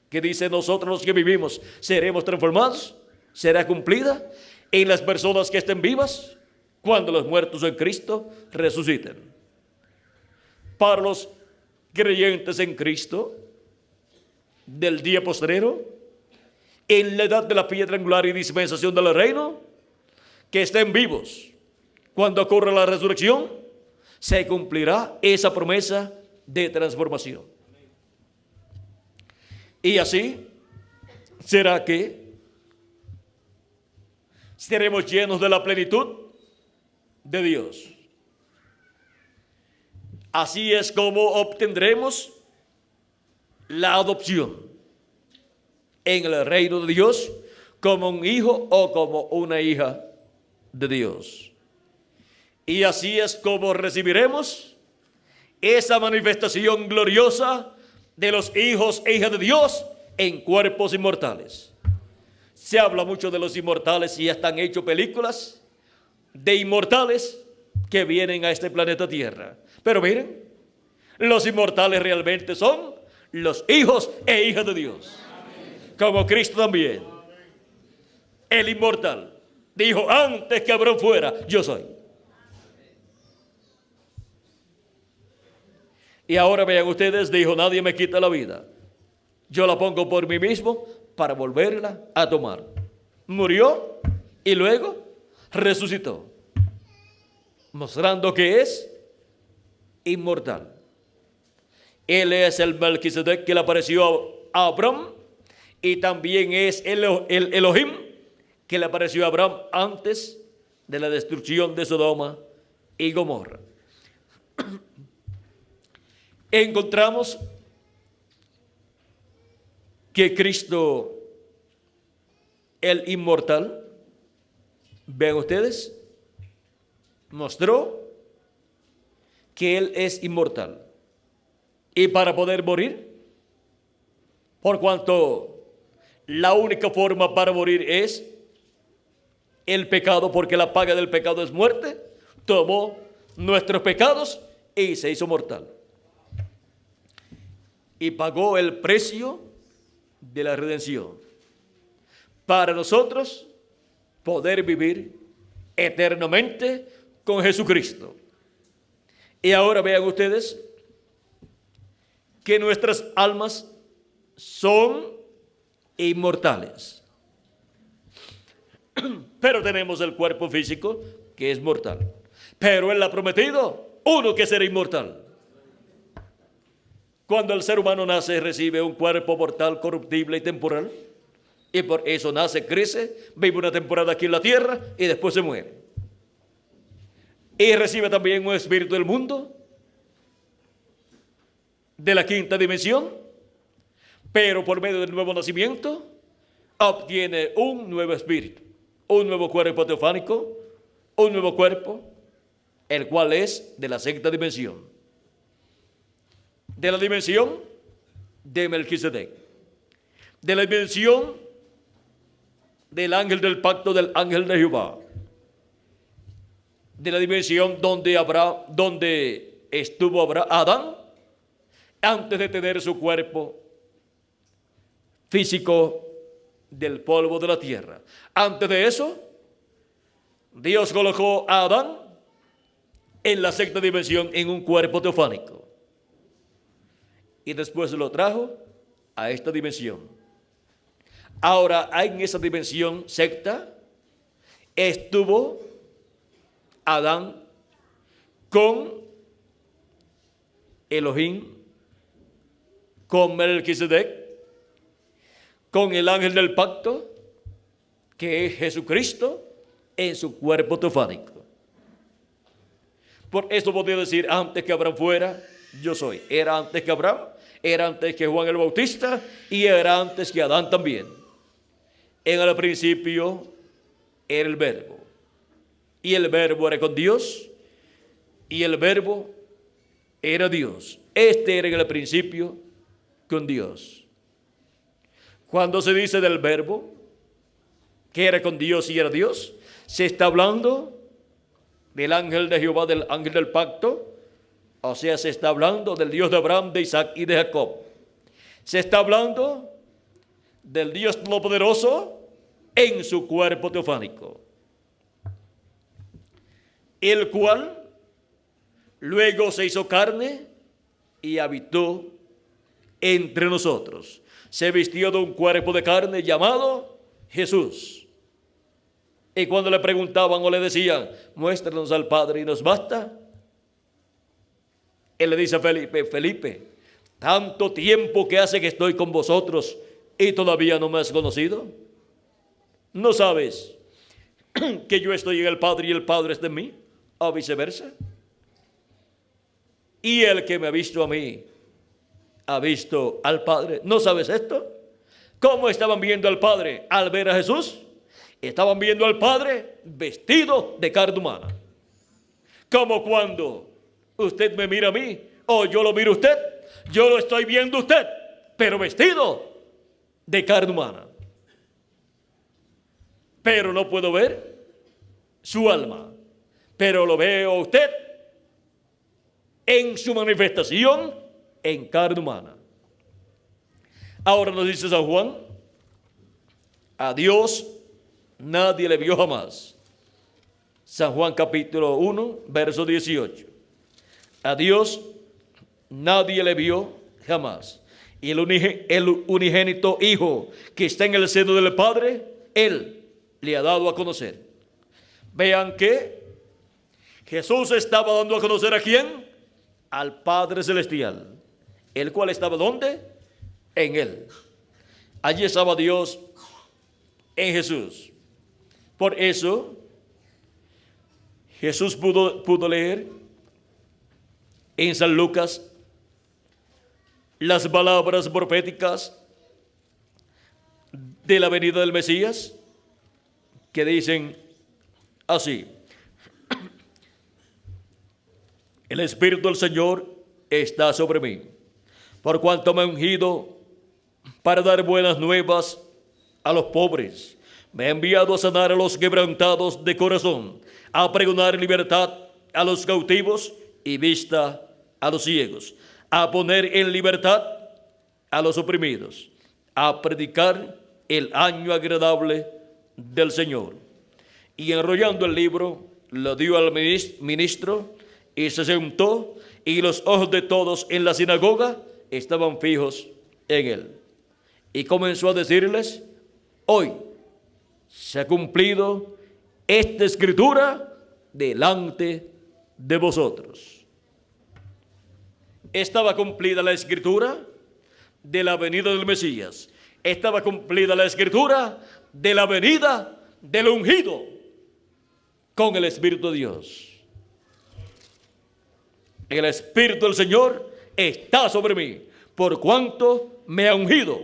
que dice nosotros los que vivimos seremos transformados será cumplida en las personas que estén vivas cuando los muertos en Cristo resuciten. Para los creyentes en Cristo del día postrero, en la edad de la piedra angular y dispensación del reino, que estén vivos cuando ocurra la resurrección, se cumplirá esa promesa de transformación. Y así será que seremos llenos de la plenitud de Dios. Así es como obtendremos la adopción en el reino de Dios como un hijo o como una hija de Dios. Y así es como recibiremos esa manifestación gloriosa de los hijos e hijas de Dios en cuerpos inmortales. Se habla mucho de los inmortales y ya están hechas películas de inmortales que vienen a este planeta Tierra. Pero miren, los inmortales realmente son los hijos e hijas de Dios. Como Cristo también. El inmortal dijo: antes que Abraham fuera, yo soy. Y ahora vean ustedes, dijo: nadie me quita la vida. Yo la pongo por mí mismo para volverla a tomar. Murió y luego resucitó, mostrando que es inmortal. Él es el Melquisedec que le apareció a Abraham, y también es el Elohim que le apareció a Abraham antes de la destrucción de Sodoma y Gomorra. Encontramos que Cristo, el inmortal, vean ustedes, mostró que Él es inmortal. Y para poder morir, por cuanto la única forma para morir es el pecado, porque la paga del pecado es muerte, tomó nuestros pecados y se hizo mortal. Y pagó el precio de la redención para nosotros poder vivir eternamente con Jesucristo. Y ahora vean ustedes que nuestras almas son inmortales. Pero tenemos el cuerpo físico que es mortal. Pero Él ha prometido uno que será inmortal. Cuando el ser humano nace, recibe un cuerpo mortal, corruptible y temporal. Y por eso nace, crece, vive una temporada aquí en la tierra y después se muere. Y recibe también un espíritu del mundo, de la quinta dimensión, pero por medio del nuevo nacimiento obtiene un nuevo espíritu, un nuevo cuerpo teofánico, un nuevo cuerpo, el cual es de la sexta dimensión, de la dimensión de Melquisedec, de la dimensión del ángel del pacto, del ángel de Jehová, de la dimensión donde estuvo Adán antes de tener su cuerpo físico del polvo de la tierra. Antes de eso, Dios colocó a Adán en la sexta dimensión en un cuerpo teofánico. Y después lo trajo a esta dimensión. Ahora, en esa dimensión sexta estuvo Adán con Elohim, con Melquisedec, con el ángel del pacto, que es Jesucristo, en su cuerpo teofánico. Por eso podía decir, antes que Abraham fuera, yo soy. Era antes que Abraham, era antes que Juan el Bautista y era antes que Adán también. En el principio era el Verbo. Y el Verbo era con Dios y el Verbo era Dios. Este era en el principio con Dios. Cuando se dice del Verbo, que era con Dios y era Dios, se está hablando del ángel de Jehová, del ángel del pacto. O sea, se está hablando del Dios de Abraham, de Isaac y de Jacob. Se está hablando del Dios Todopoderoso en su cuerpo teofánico, el cual luego se hizo carne y habitó entre nosotros. Se vistió de un cuerpo de carne llamado Jesús. Y cuando le preguntaban o le decían, muéstranos al Padre y nos basta, él le dice a Felipe, tanto tiempo que hace que estoy con vosotros y todavía no me has conocido. ¿No sabes que yo estoy en el Padre y el Padre es de mí? O viceversa. Y el que me ha visto a mí, ha visto al Padre. ¿No sabes esto? ¿Cómo estaban viendo al Padre al ver a Jesús? Estaban viendo al Padre vestido de carne humana. Como cuando usted me mira a mí o yo lo miro a usted, yo lo estoy viendo a usted, pero vestido de carne humana. Pero no puedo ver su alma, pero lo veo a usted en su manifestación en carne humana. Ahora nos dice San Juan, a Dios nadie le vio jamás. San Juan capítulo 1, verso 18. A Dios nadie le vio jamás. Y el unigénito Hijo que está en el seno del Padre, Él le ha dado a conocer. Vean que Jesús estaba dando a conocer ¿a quién? Al Padre Celestial. ¿El cual estaba dónde? En Él. Allí estaba Dios en Jesús. Por eso Jesús pudo leer en San Lucas las palabras proféticas de la venida del Mesías, que dicen así: el Espíritu del Señor está sobre mí, por cuanto me ha ungido para dar buenas nuevas a los pobres. Me ha enviado a sanar a los quebrantados de corazón, a pregonar libertad a los cautivos y vista a los ciegos, a poner en libertad a los oprimidos, a predicar el año agradable del Señor. Y enrollando el libro, lo dio al ministro y se sentó, y los ojos de todos en la sinagoga estaban fijos en él. Y comenzó a decirles: hoy se ha cumplido esta escritura delante de vosotros. Estaba cumplida la escritura de la venida del Mesías. Estaba cumplida la escritura de la venida del ungido con el Espíritu de Dios. El Espíritu del Señor está sobre mí, por cuanto me ha ungido.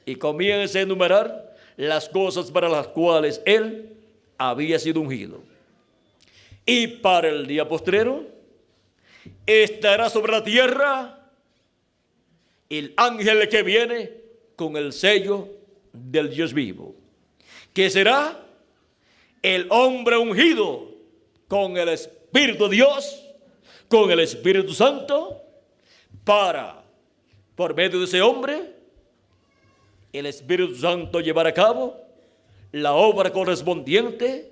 Y comienza a enumerar las cosas para las cuales Él había sido ungido. Y para el día postrero estará sobre la tierra el ángel que viene con el sello del Dios vivo, que será el hombre ungido con el Espíritu de Dios, con el Espíritu Santo, para, por medio de ese hombre, el Espíritu Santo llevar a cabo la obra correspondiente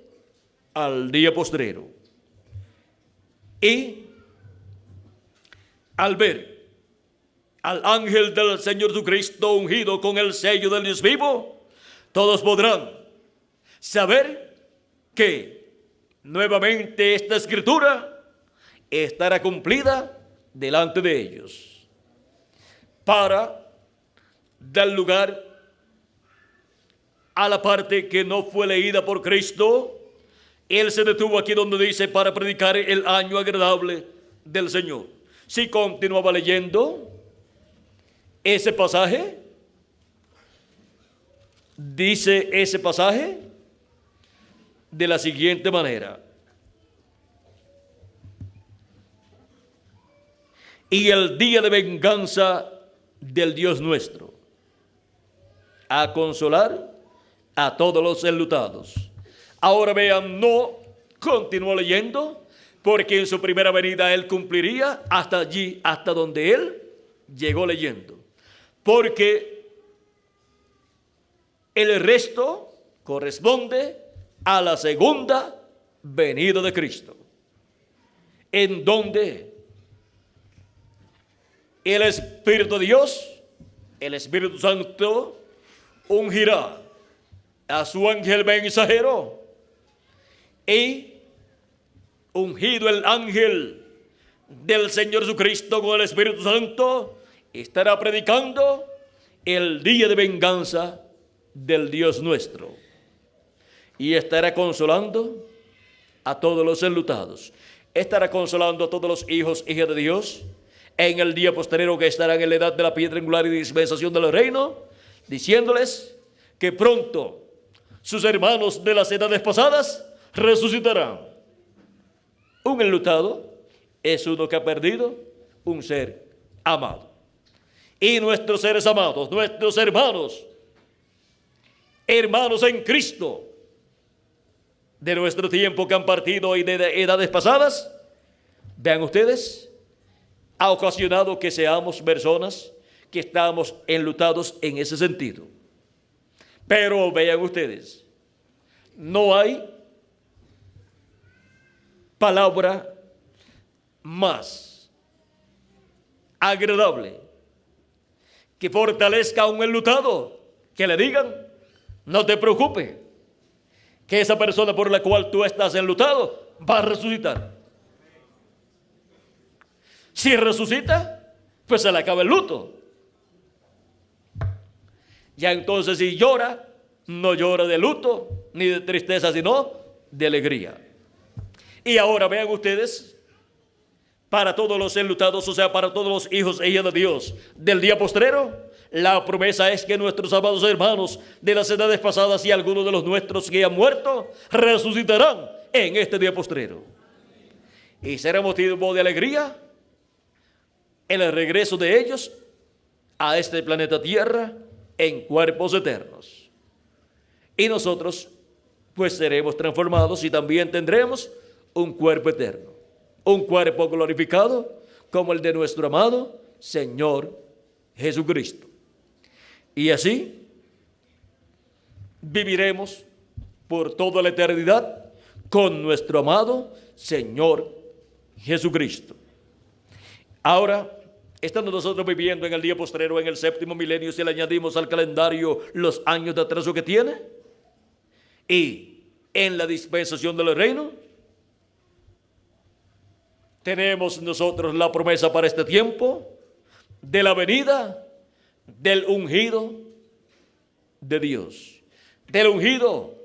al día postrero. Y al ver al ángel del Señor Jesucristo ungido con el sello del Dios vivo, todos podrán saber que nuevamente esta escritura estará cumplida delante de ellos. Para dar lugar a la parte que no fue leída por Cristo, Él se detuvo aquí donde dice para predicar el año agradable del Señor. Si continuaba leyendo ese pasaje, dice ese pasaje de la siguiente manera: y el día de venganza del Dios nuestro, a consolar a todos los enlutados. Ahora vean, no continúo leyendo, porque en su primera venida Él cumpliría hasta allí, hasta donde Él llegó leyendo. Porque el resto corresponde a la segunda venida de Cristo, en donde el Espíritu de Dios, el Espíritu Santo, ungirá a su ángel mensajero, y ungido el ángel del Señor Jesucristo con el Espíritu Santo, estará predicando el día de venganza del Dios nuestro, y estará consolando a todos los enlutados. Estará consolando a todos los hijos e hijas de Dios en el día posterior, que estarán en la edad de la piedra angular y dispensación del reino, diciéndoles que pronto sus hermanos de las edades pasadas resucitarán. Un enlutado es uno que ha perdido un ser amado. Y nuestros seres amados, nuestros hermanos en Cristo de nuestro tiempo que han partido y de edades pasadas, vean ustedes, ha ocasionado que seamos personas que estamos enlutados en ese sentido. Pero vean ustedes, no hay palabra más agradable que fortalezca a un enlutado, que le digan: no te preocupes, que esa persona por la cual tú estás enlutado va a resucitar. Si resucita, pues se le acaba el luto. Ya entonces, si llora, no llora de luto ni de tristeza, sino de alegría. Y ahora vean ustedes, para todos los enlutados, o sea, para todos los hijos e hijas de Dios del día postrero, la promesa es que nuestros amados hermanos de las edades pasadas y algunos de los nuestros que han muerto resucitarán en este día postrero. Y será motivo de alegría el regreso de ellos a este planeta Tierra en cuerpos eternos. Y nosotros pues seremos transformados y también tendremos un cuerpo eterno, un cuerpo glorificado como el de nuestro amado Señor Jesucristo. Y así viviremos por toda la eternidad con nuestro amado Señor Jesucristo. Ahora, estando nosotros viviendo en el día postrero, en el séptimo milenio, si le añadimos al calendario los años de atraso que tiene, y en la dispensación del reino, tenemos nosotros la promesa para este tiempo de la venida del ungido de Dios, del ungido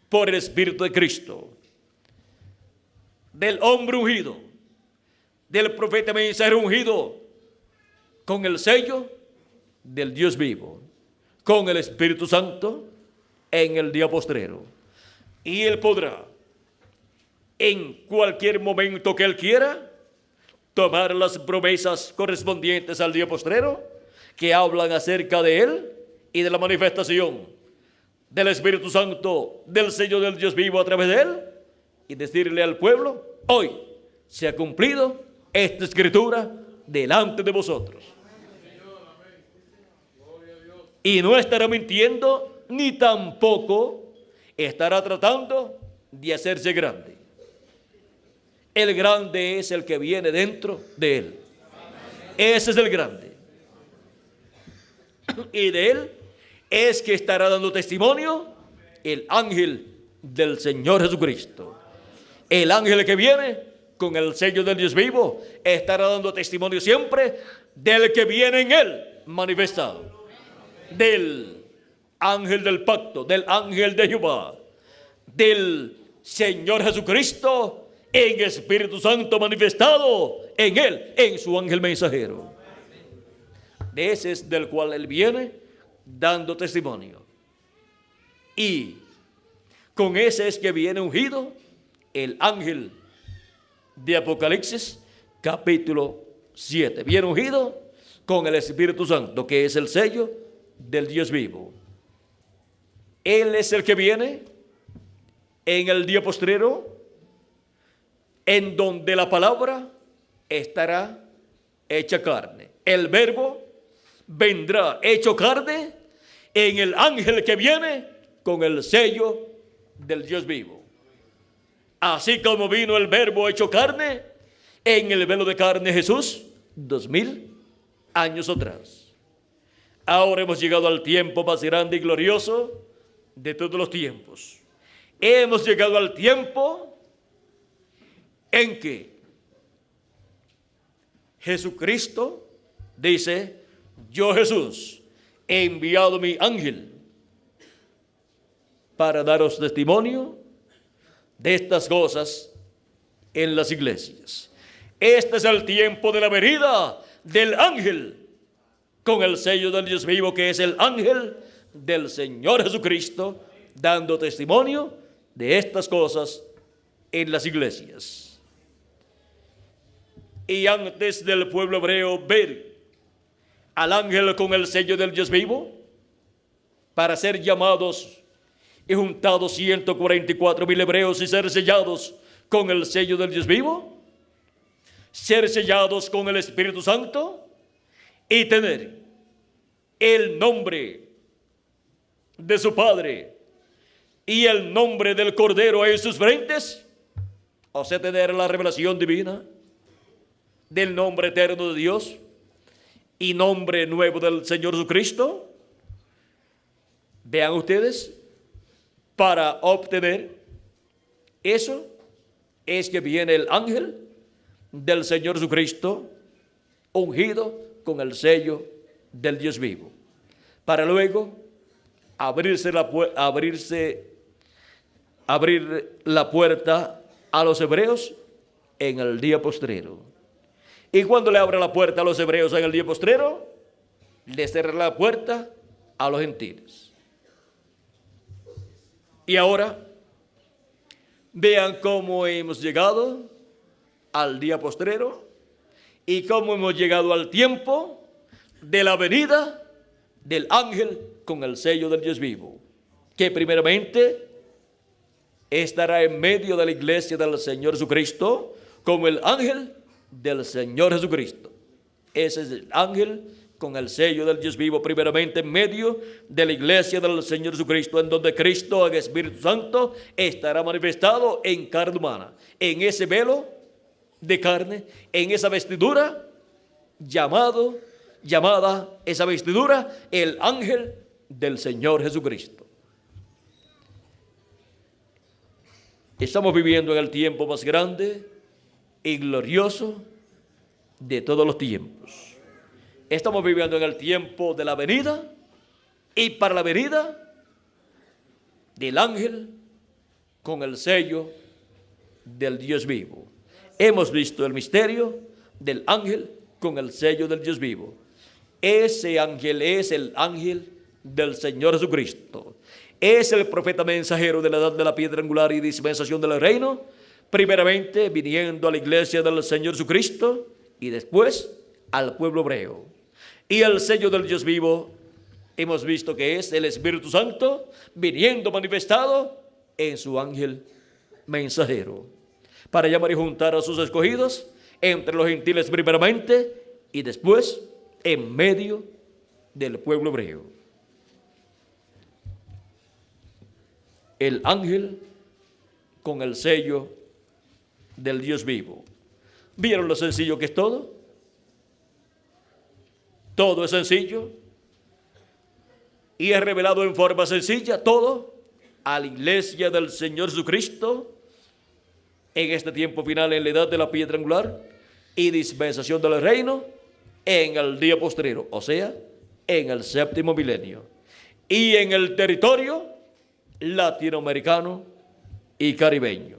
por el Espíritu de Cristo, del hombre ungido, del profeta mensajero ungido con el sello del Dios vivo, con el Espíritu Santo en el día postrero. Y Él podrá, en cualquier momento que Él quiera, tomar las promesas correspondientes al día postrero, que hablan acerca de Él y de la manifestación del Espíritu Santo, del sello del Dios vivo a través de Él, y decirle al pueblo: hoy se ha cumplido esta escritura delante de vosotros. Y no estará mintiendo, ni tampoco estará tratando de hacerse grande. El grande es el que viene dentro de él. Ese es el grande. Y de él es que estará dando testimonio el ángel del Señor Jesucristo. El ángel que viene con el sello del Dios vivo estará dando testimonio siempre del que viene en él manifestado. Del ángel del pacto, del ángel de Jehová, del Señor Jesucristo en Espíritu Santo manifestado en él, en su ángel mensajero. De ese es del cual él viene dando testimonio. Y con ese es que viene ungido el ángel de Apocalipsis capítulo 7. Viene ungido con el Espíritu Santo, que es el sello del Dios vivo. Él es el que viene en el día postrero, en donde la palabra estará hecha carne. El verbo vendrá hecho carne en el ángel que viene con el sello del Dios vivo. Así como vino el verbo hecho carne en el velo de carne Jesús 2000 años atrás. Ahora hemos llegado al tiempo más grande y glorioso de todos los tiempos. Hemos llegado al tiempo en que Jesucristo dice: yo, Jesús, he enviado mi ángel para daros testimonio de estas cosas en las iglesias. Este es el tiempo de la venida del ángel con el sello del Dios vivo, que es el ángel del Señor Jesucristo, dando testimonio de estas cosas en las iglesias. Y antes del pueblo hebreo ver al ángel con el sello del Dios vivo, para ser llamados y juntados 144,000 hebreos y ser sellados con el sello del Dios vivo, ser sellados con el Espíritu Santo y tener el nombre de su Padre y el nombre del Cordero en sus frentes, o sea, tener la revelación divina del nombre eterno de Dios y nombre nuevo del Señor Jesucristo. Vean ustedes, para obtener eso es que viene el ángel del Señor Jesucristo ungido con el sello del Dios vivo, para luego abrir la puerta a los hebreos en el día postrero. Y cuando le abra la puerta a los hebreos en el día postrero, le cerrará la puerta a los gentiles. Y ahora, vean cómo hemos llegado al día postrero y cómo hemos llegado al tiempo de la venida del ángel con el sello del Dios vivo, que primeramente estará en medio de la iglesia del Señor Jesucristo como el ángel del Señor Jesucristo. Ese es el ángel con el sello del Dios vivo, primeramente en medio de la iglesia del Señor Jesucristo, en donde Cristo, el Espíritu Santo, estará manifestado en carne humana, en ese velo de carne, en esa vestidura llamada esa vestidura el ángel del Señor Jesucristo. Estamos viviendo en el tiempo más grande y glorioso de todos los tiempos. Estamos viviendo en el tiempo de la venida y para la venida del ángel con el sello del Dios vivo. Hemos visto el misterio del ángel con el sello del Dios vivo. Ese ángel es el ángel del Señor Jesucristo. Es el profeta mensajero de la edad de la piedra angular y dispensación del reino, primeramente viniendo a la iglesia del Señor Jesucristo y después al pueblo hebreo. Y el sello del Dios vivo hemos visto que es el Espíritu Santo viniendo manifestado en su ángel mensajero, para llamar y juntar a sus escogidos entre los gentiles primeramente y después en medio del pueblo hebreo. El ángel con el sello del Dios vivo. ¿Vieron lo sencillo que es todo? Todo es sencillo y es revelado en forma sencilla, todo a la iglesia del Señor Jesucristo en este tiempo final, en la edad de la piedra angular y dispensación del reino en el día postrero, o sea, en el séptimo milenio, y en el territorio latinoamericano y caribeño.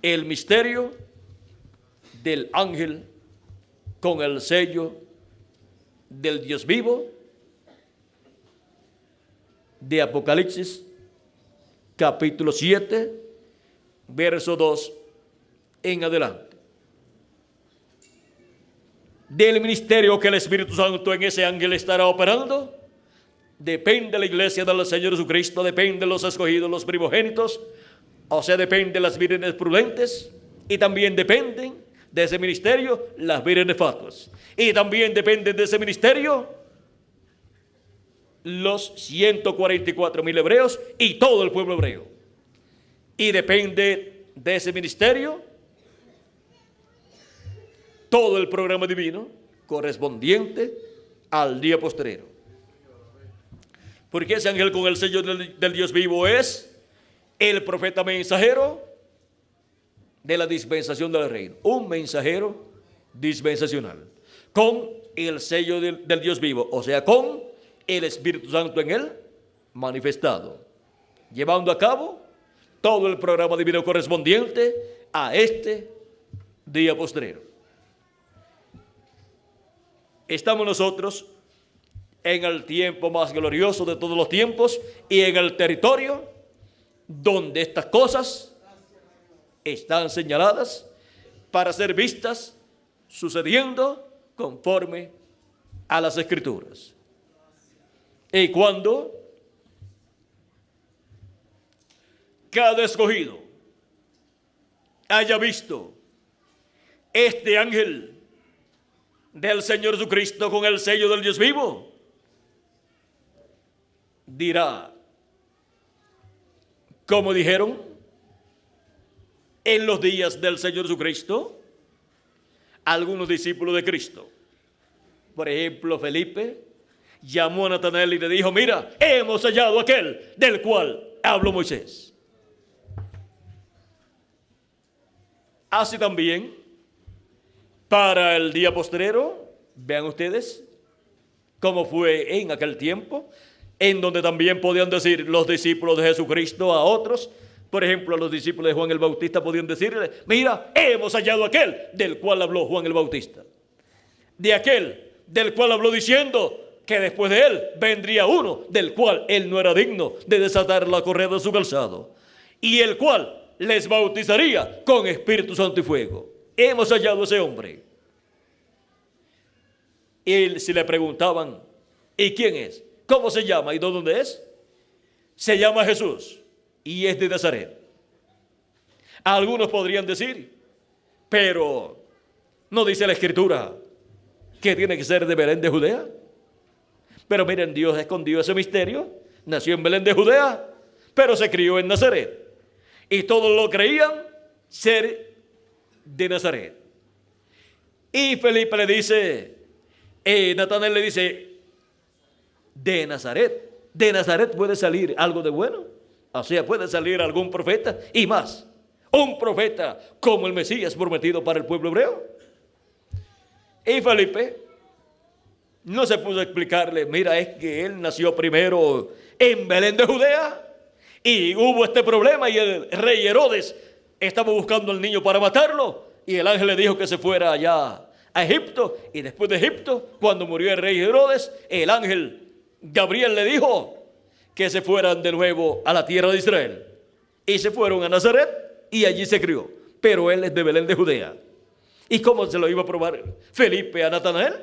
El misterio del ángel con el sello del Dios vivo de Apocalipsis, capítulo 7, verso 2 en adelante. Del ministerio que el Espíritu Santo en ese ángel estará operando, depende la iglesia del Señor Jesucristo, depende los escogidos, los primogénitos, o sea, depende las vírgenes prudentes, y también dependen de ese ministerio las vírgenes fatuas, y también dependen de ese ministerio los 144,000 hebreos y todo el pueblo hebreo, y depende de ese ministerio todo el programa divino correspondiente al día postrero. Porque ese ángel con el sello del Dios vivo es el profeta mensajero de la dispensación del reino, un mensajero dispensacional con el sello del Dios vivo, o sea, con el Espíritu Santo en él manifestado, llevando a cabo todo el programa divino correspondiente a este día postrero. Estamos nosotros en el tiempo más glorioso de todos los tiempos y en el territorio donde estas cosas están señaladas para ser vistas sucediendo conforme a las Escrituras. Y cuando cada escogido haya visto este ángel del Señor Jesucristo con el sello del Dios vivo, dirá, como dijeron en los días del Señor Jesucristo algunos discípulos de Cristo. Por ejemplo, Felipe llamó a Natanael y le dijo: mira, hemos hallado aquel del cual habló Moisés. Así también para el día postrero, vean ustedes cómo fue en aquel tiempo, en donde también podían decir los discípulos de Jesucristo a otros. Por ejemplo, a los discípulos de Juan el Bautista podían decirle: mira, hemos hallado aquel del cual habló Juan el Bautista, de aquel del cual habló diciendo que después de él vendría uno del cual él no era digno de desatar la correa de su calzado, y el cual les bautizaría con Espíritu Santo y fuego. Hemos hallado a ese hombre. Y si le preguntaban: ¿y quién es? ¿Cómo se llama? ¿Y de dónde es? Se llama Jesús y es de Nazaret. Algunos podrían decir: pero ¿no dice la Escritura que tiene que ser de Belén de Judea? Pero miren, Dios escondió ese misterio. Nació en Belén de Judea, pero se crió en Nazaret. Y todos lo creían ser de Nazaret. Y Felipe le dice, Natanael le dice: de Nazaret puede salir algo de bueno. O sea, puede salir algún profeta, y más, un profeta como el Mesías prometido para el pueblo hebreo. Y Felipe no se pudo explicarle: mira, es que él nació primero en Belén de Judea y hubo este problema y el rey Herodes estaba buscando al niño para matarlo, y el ángel le dijo que se fuera allá a Egipto, y después de Egipto, cuando murió el rey Herodes, el ángel Gabriel le dijo que se fueran de nuevo a la tierra de Israel, y se fueron a Nazaret y allí se crió, pero él es de Belén de Judea. ¿Y cómo se lo iba a probar Felipe a Natanael?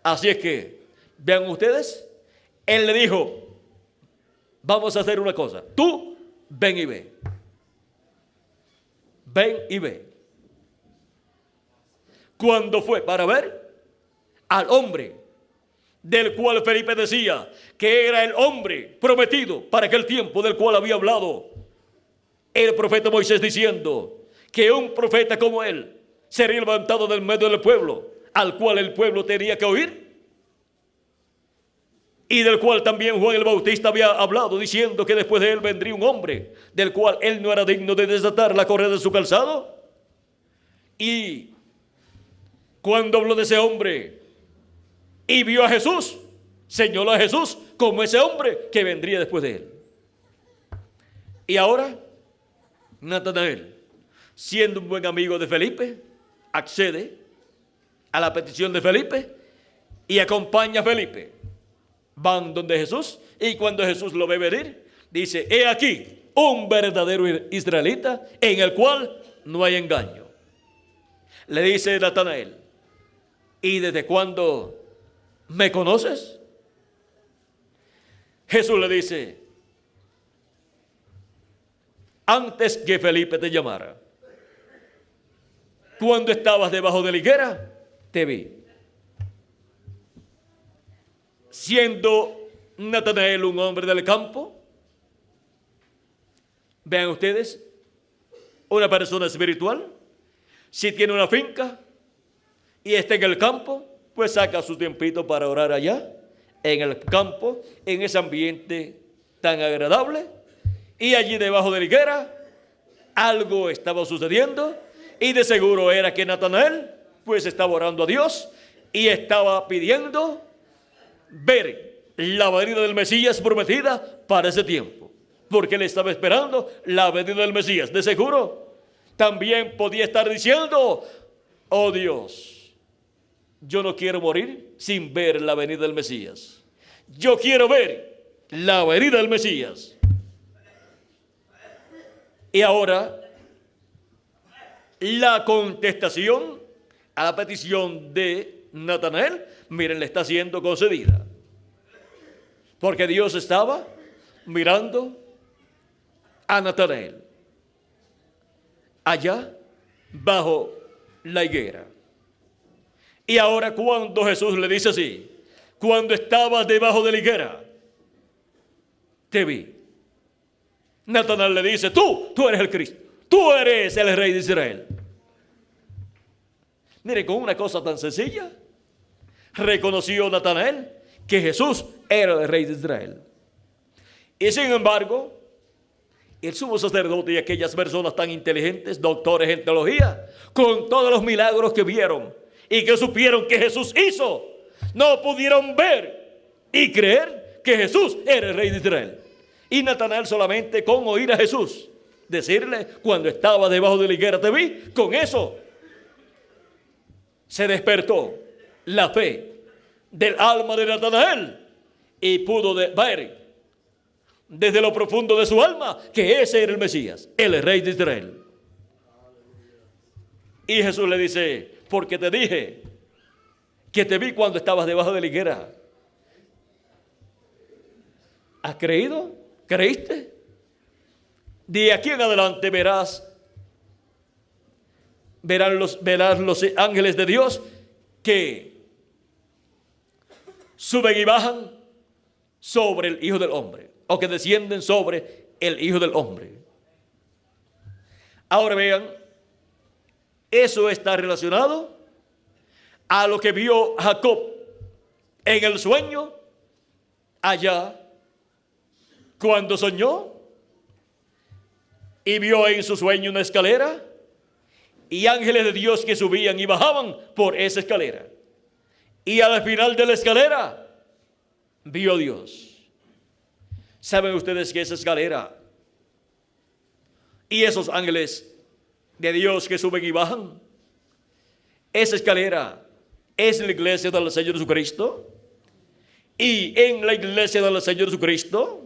Así es que, vean ustedes, él le dijo: vamos a hacer una cosa, tú ven y ve. Ven y ve. Cuando fue para ver al hombre del cual Felipe decía que era el hombre prometido para aquel tiempo, del cual había hablado el profeta Moisés diciendo que un profeta como él sería levantado del medio del pueblo, al cual el pueblo tenía que oír, y del cual también Juan el Bautista había hablado, diciendo que después de él vendría un hombre del cual él no era digno de desatar la correa de su calzado. Y cuando habló de ese hombre y vio a Jesús, señaló a Jesús como ese hombre que vendría después de él. Y ahora Natanael, siendo un buen amigo de Felipe, accede a la petición de Felipe y acompaña a Felipe. Van donde Jesús, y cuando Jesús lo ve venir, dice: he aquí un verdadero israelita en el cual no hay engaño. Le dice Natanael: ¿y desde cuándo me conoces? Jesús le dice: antes que Felipe te llamara, cuando estabas debajo de la higuera, te vi. Siendo Natanael un hombre del campo, vean ustedes, una persona espiritual, si tiene una finca y está en el campo, pues saca su tiempito para orar allá, en el campo, en ese ambiente tan agradable, y allí debajo de la higuera algo estaba sucediendo, y de seguro era que Natanael pues estaba orando a Dios y estaba pidiendo ver la venida del Mesías prometida para ese tiempo, porque él estaba esperando la venida del Mesías. De seguro también podía estar diciendo: oh Dios, yo no quiero morir sin ver la venida del Mesías, yo quiero ver la venida del Mesías. Y ahora la contestación a la petición de Natanael, miren, le está siendo concedida, porque Dios estaba mirando a Natanael allá bajo la higuera. Y ahora cuando Jesús le dice así: cuando estabas debajo de la higuera, te vi. Natanael le dice: tú eres el Cristo, tú eres el Rey de Israel. Mire, con una cosa tan sencilla, reconoció Natanael que Jesús era el Rey de Israel. Y sin embargo, el sumo sacerdote y aquellas personas tan inteligentes, doctores en teología, con todos los milagros que vieron y que supieron que Jesús hizo, no pudieron ver y creer que Jesús era el Rey de Israel. Y Natanael solamente con oír a Jesús decirle: cuando estaba debajo de la higuera te vi, con eso se despertó la fe del alma de Natanael y pudo ver desde lo profundo de su alma que ese era el Mesías, el Rey de Israel. Y Jesús le dice: porque te dije que te vi cuando estabas debajo de la higuera. ¿Has creído? ¿Creíste? De aquí en adelante verán los ángeles de Dios que suben y bajan sobre el Hijo del Hombre, o que descienden sobre el Hijo del Hombre. Ahora vean, eso está relacionado a lo que vio Jacob en el sueño allá, cuando soñó y vio en su sueño una escalera y ángeles de Dios que subían y bajaban por esa escalera. Y al final de la escalera vio a Dios. ¿Saben ustedes que esa escalera y esos ángeles de Dios que suben y bajan, esa escalera es la iglesia del Señor Jesucristo? Y en la iglesia del Señor Jesucristo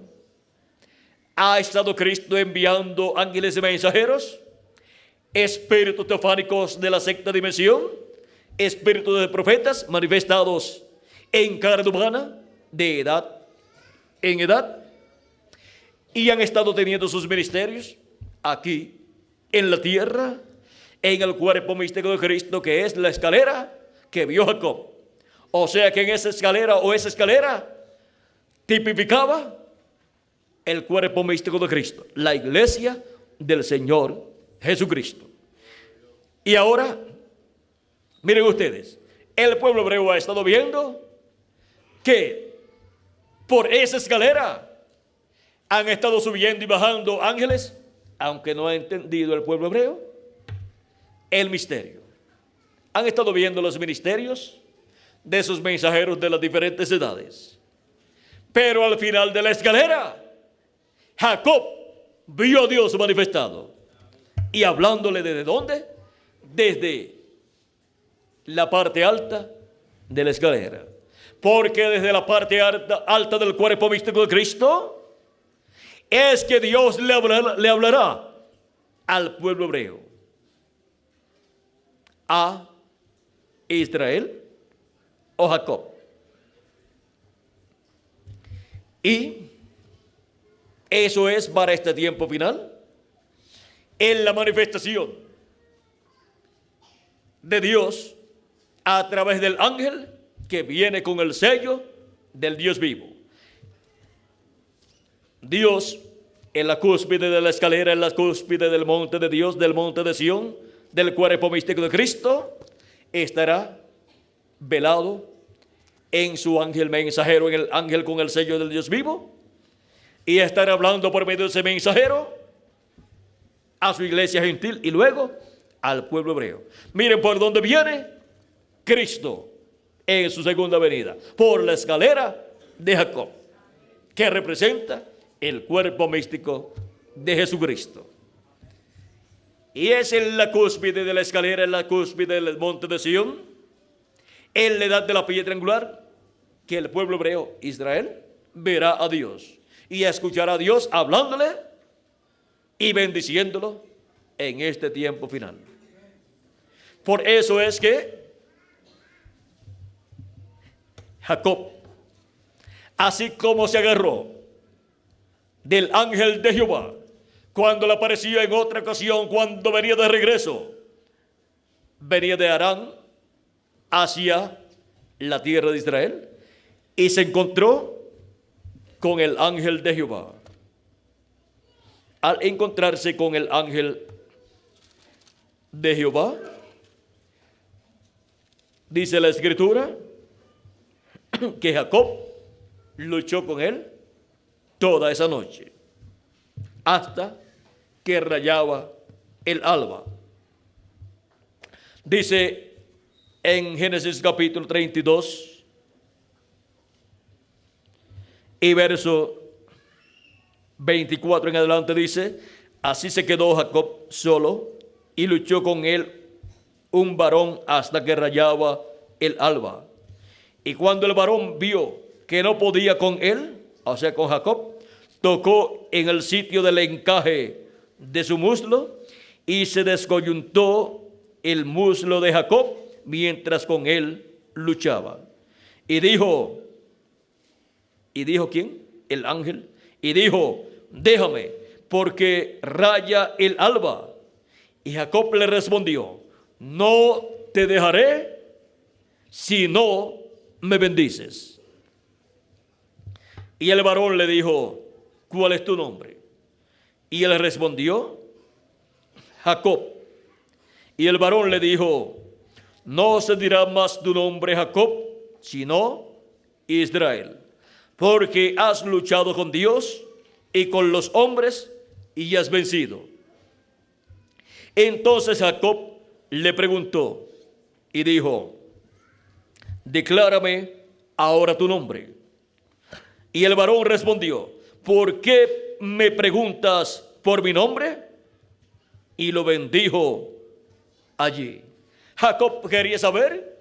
ha estado Cristo enviando ángeles y mensajeros, espíritus teofánicos de la sexta dimensión, espíritus de profetas manifestados en carne humana, de edad en edad, y han estado teniendo sus ministerios aquí en la tierra, en el cuerpo místico de Cristo, que es la escalera que vio Jacob. O sea que en esa escalera tipificaba el cuerpo místico de Cristo, la iglesia del Señor Jesucristo. Y ahora, miren ustedes, el pueblo hebreo ha estado viendo que por esa escalera han estado subiendo y bajando ángeles, aunque no ha entendido el pueblo hebreo el misterio. Han estado viendo los ministerios de esos mensajeros de las diferentes edades. Pero al final de la escalera, Jacob vio a Dios manifestado y hablándole ¿desde dónde? Desde la parte alta de la escalera. Porque desde la parte alta del cuerpo místico de Cristo es que Dios le hablará al pueblo hebreo, a Israel o Jacob. Y eso es para este tiempo final, en la manifestación de Dios a través del ángel que viene con el sello del Dios vivo. Dios en la cúspide de la escalera, en la cúspide del monte de Dios, del monte de Sión, del cuerpo místico de Cristo, estará velado en su ángel mensajero, en el ángel con el sello del Dios vivo, y estará hablando por medio de ese mensajero a su iglesia gentil y luego al pueblo hebreo. Miren por dónde viene Cristo en su segunda venida, por la escalera de Jacob, que representa el cuerpo místico de Jesucristo. Y es en la cúspide de la escalera, en la cúspide del monte de Sión, en la edad de la piedra angular, que el pueblo hebreo, Israel, verá a Dios y escuchará a Dios hablándole y bendiciéndolo en este tiempo final. Por eso es que Jacob, así como se agarró del ángel de Jehová cuando le apareció en otra ocasión, cuando venía de regreso, venía de Harán hacia la tierra de Israel y se encontró con el ángel de Jehová. Al encontrarse con el ángel de Jehová, dice la escritura que Jacob luchó con él toda esa noche hasta que rayaba el alba. Dice en Génesis capítulo 32 y verso 24 en adelante, dice: así se quedó Jacob solo y luchó con él un varón hasta que rayaba el alba. Y cuando el varón vio que no podía con él, o sea con Jacob, tocó en el sitio del encaje de su muslo y se descoyuntó el muslo de Jacob mientras con él luchaba. Y dijo ¿quién? El ángel. Y dijo: déjame, porque raya el alba. Y Jacob le respondió: no te dejaré si no me bendices. Y el varón le dijo: ¿cuál es tu nombre? Y él respondió: Jacob. Y el varón le dijo: no se dirá más tu nombre Jacob, sino Israel, porque has luchado con Dios y con los hombres y has vencido. Entonces Jacob le preguntó y dijo: declárame ahora tu nombre. Y el varón respondió: ¿por qué me preguntas por mi nombre? Y lo bendijo allí. Jacob quería saber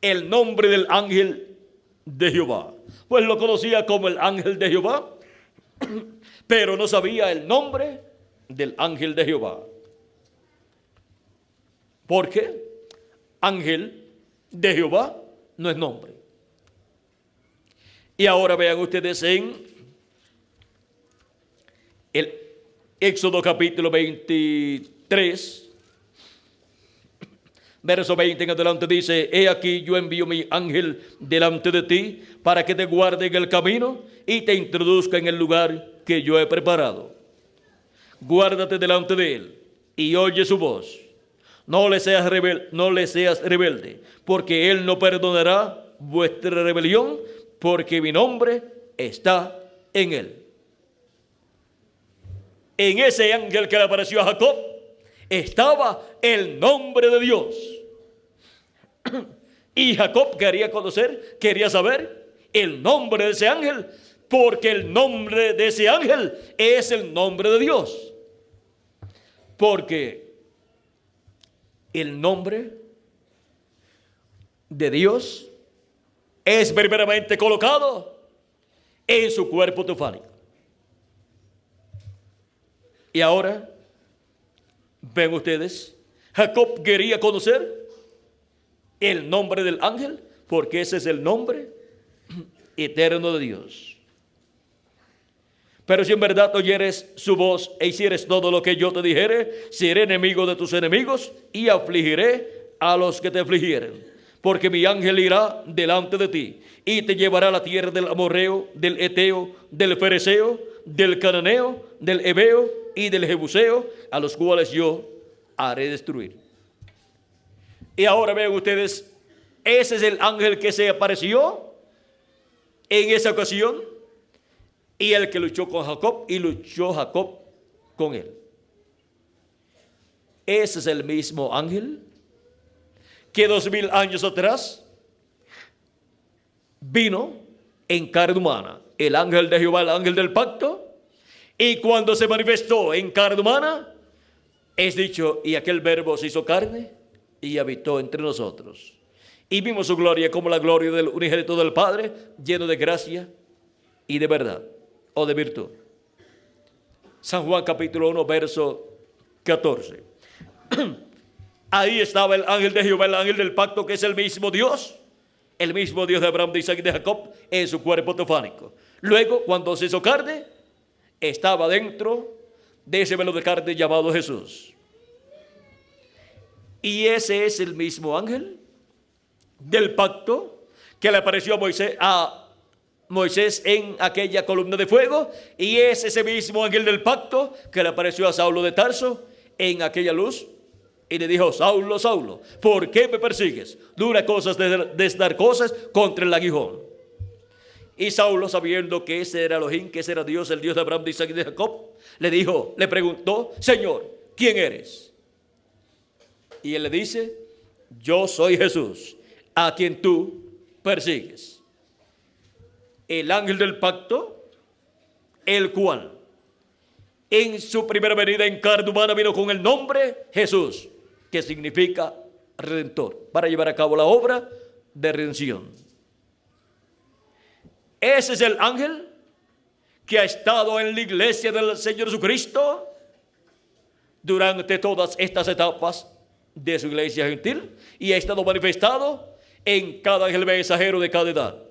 el nombre del ángel de Jehová, pues lo conocía como el ángel de Jehová, pero no sabía el nombre del ángel de Jehová. ¿Por qué? Ángel de Jehová no es nombre. Y ahora vean ustedes en el Éxodo capítulo 23, verso 20 en adelante, dice: he aquí yo envío mi ángel delante de ti para que te guarde en el camino y te introduzca en el lugar que yo he preparado. guárdate delante de él y oye su voz. No le seas rebelde, porque él no perdonará vuestra rebelión, porque mi nombre está en él. En ese ángel que le apareció a Jacob estaba el nombre de Dios. Y Jacob quería saber el nombre de ese ángel, porque el nombre de ese ángel es el nombre de Dios. Porque el nombre de Dios es primeramente colocado en su cuerpo teofánico. Y ahora, ven ustedes, Jacob quería conocer el nombre del ángel, porque ese es el nombre eterno de Dios. Pero si en verdad oyeres su voz e hicieres todo lo que yo te dijere, seré enemigo de tus enemigos y afligiré a los que te afligieren. Porque mi ángel irá delante de ti y te llevará a la tierra del amorreo, del eteo, del fereceo, del cananeo, del heveo y del jebuseo, a los cuales yo haré destruir. Y ahora vean ustedes, ese es el ángel que se apareció en esa ocasión, y el que luchó con Jacob, y luchó Jacob con él. Ese es el mismo ángel que 2000 años atrás vino en carne humana, el ángel de Jehová, el ángel del pacto. Y cuando se manifestó en carne humana, es dicho, y aquel verbo se hizo carne y habitó entre nosotros. Y vimos su gloria como la gloria del unigénito del Padre, lleno de gracia y de verdad, o de virtud. San Juan capítulo 1, verso 14. Ahí estaba el ángel de Jehová, el ángel del pacto, que es el mismo Dios de Abraham, de Isaac y de Jacob, en su cuerpo teofánico. Luego, cuando se hizo carne, estaba dentro de ese velo de carne llamado Jesús. Y ese es el mismo ángel del pacto que le apareció a Moisés en aquella columna de fuego, y es ese mismo ángel del pacto que le apareció a Saulo de Tarso en aquella luz y le dijo: Saulo, Saulo, ¿por qué me persigues? Dura cosas de dar cosas contra el aguijón. Y Saulo, sabiendo que ese era Elohim, que ese era Dios, el Dios de Abraham, de Isaac y de Jacob, le preguntó: Señor, ¿quién eres? Y él le dice: yo soy Jesús, a quien tú persigues. El ángel del pacto, el cual en su primera venida en carne humana vino con el nombre Jesús, que significa redentor, para llevar a cabo la obra de redención. Ese es el ángel que ha estado en la iglesia del Señor Jesucristo durante todas estas etapas de su iglesia gentil, y ha estado manifestado en cada ángel mensajero de cada edad,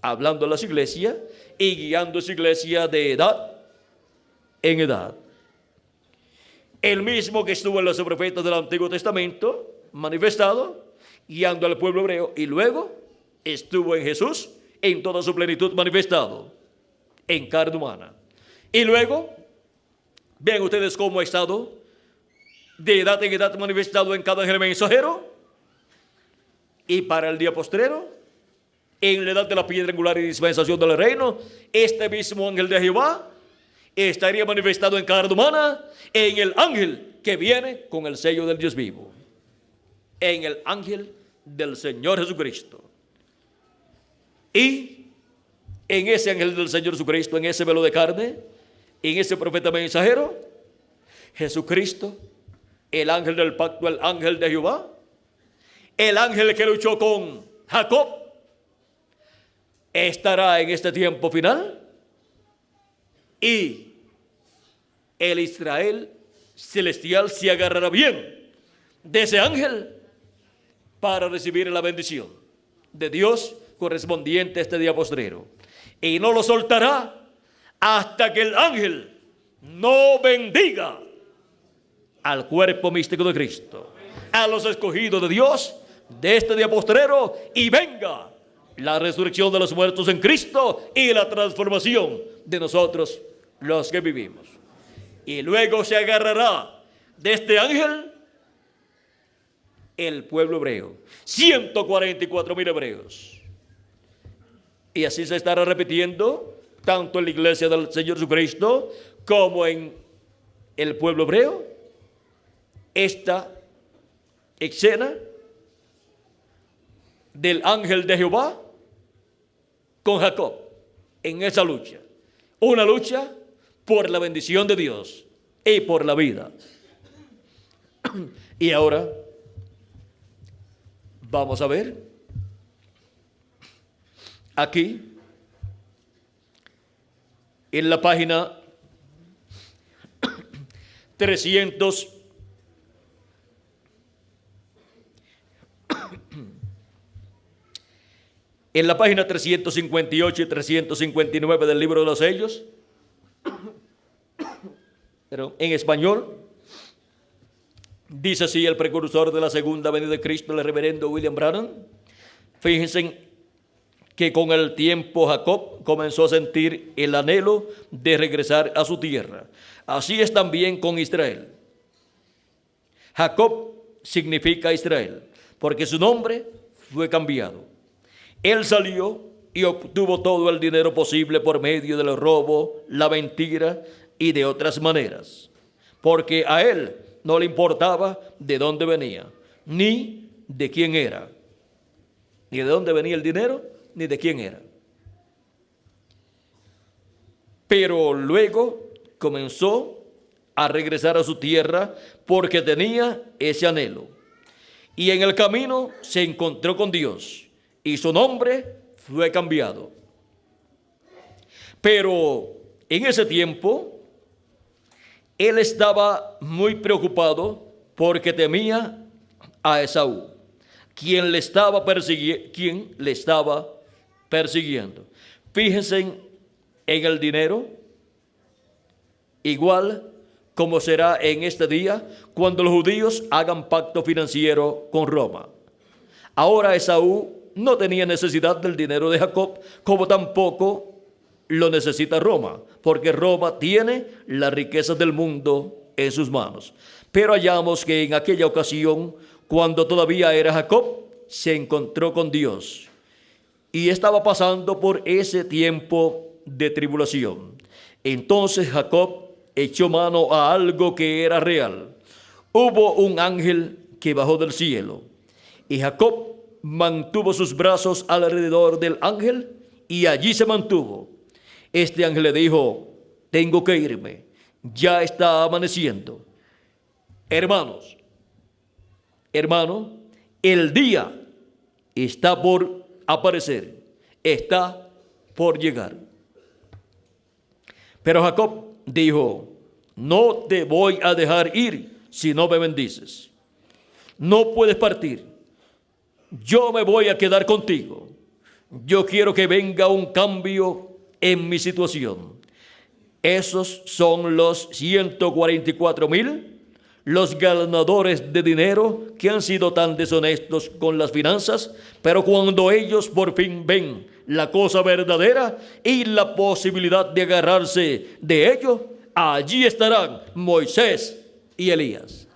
hablando a las iglesias y guiando a su iglesia de edad en edad. El mismo que estuvo en los profetas del Antiguo Testamento, manifestado, guiando al pueblo hebreo, y luego estuvo en Jesús en toda su plenitud, manifestado en carne humana. Y luego, vean ustedes cómo ha estado de edad en edad manifestado en cada ángel mensajero, y para el día postrero, en la edad de la piedra angular y dispensación del reino, este mismo ángel de Jehová estaría manifestado en carne humana en el ángel que viene con el sello del Dios vivo, en el ángel del Señor Jesucristo. Y en ese ángel del Señor Jesucristo, en ese velo de carne, en ese profeta mensajero, Jesucristo, el ángel del pacto, el ángel de Jehová, el ángel que luchó con Jacob, estará en este tiempo final, y el Israel celestial se agarrará bien de ese ángel para recibir la bendición de Dios correspondiente a este día postrero, y no lo soltará hasta que el ángel no bendiga al cuerpo místico de Cristo, a los escogidos de Dios de este día postrero, y venga la resurrección de los muertos en Cristo y la transformación de nosotros los que vivimos. Y luego se agarrará de este ángel el pueblo hebreo. 144,000 hebreos. Y así se estará repitiendo tanto en la iglesia del Señor Jesucristo como en el pueblo hebreo. Esta escena del ángel de Jehová con Jacob en esa lucha. Una lucha por la bendición de Dios y por la vida. Y ahora vamos a ver aquí en la página 300. En la página 358 y 359 del libro de los sellos, pero en español, dice así el precursor de la segunda venida de Cristo, el reverendo William Branham. Fíjense que con el tiempo Jacob comenzó a sentir el anhelo de regresar a su tierra. Así es también con Israel. Jacob significa Israel, porque su nombre fue cambiado. Él salió y obtuvo todo el dinero posible por medio del robo, la mentira y de otras maneras, porque a él no le importaba de dónde venía, ni de quién era, ni de dónde venía el dinero, ni de quién era. Pero luego comenzó a regresar a su tierra porque tenía ese anhelo. Y en el camino se encontró con Dios y su nombre fue cambiado. Pero en ese tiempo él estaba muy preocupado porque temía a Esaú, quien le estaba persiguiendo. Fíjense en el dinero, igual como será en este día cuando los judíos hagan pacto financiero con Roma. Ahora Esaú no tenía necesidad del dinero de Jacob, como tampoco lo necesita Roma, porque Roma tiene las riquezas del mundo en sus manos. Pero hallamos que en aquella ocasión, cuando todavía era Jacob, se encontró con Dios y estaba pasando por ese tiempo de tribulación. Entonces Jacob echó mano a algo que era real. Hubo un ángel que bajó del cielo y Jacob mantuvo sus brazos alrededor del ángel y allí se mantuvo. Este ángel le dijo: tengo que irme, ya está amaneciendo. Hermano, el día está por aparecer, está por llegar. Pero Jacob dijo: no te voy a dejar ir si no me bendices. No puedes partir. Yo me voy a quedar contigo. Yo quiero que venga un cambio en mi situación. Esos son los 144,000, los ganadores de dinero que han sido tan deshonestos con las finanzas, pero cuando ellos por fin ven la cosa verdadera y la posibilidad de agarrarse de ello, allí estarán Moisés y Elías.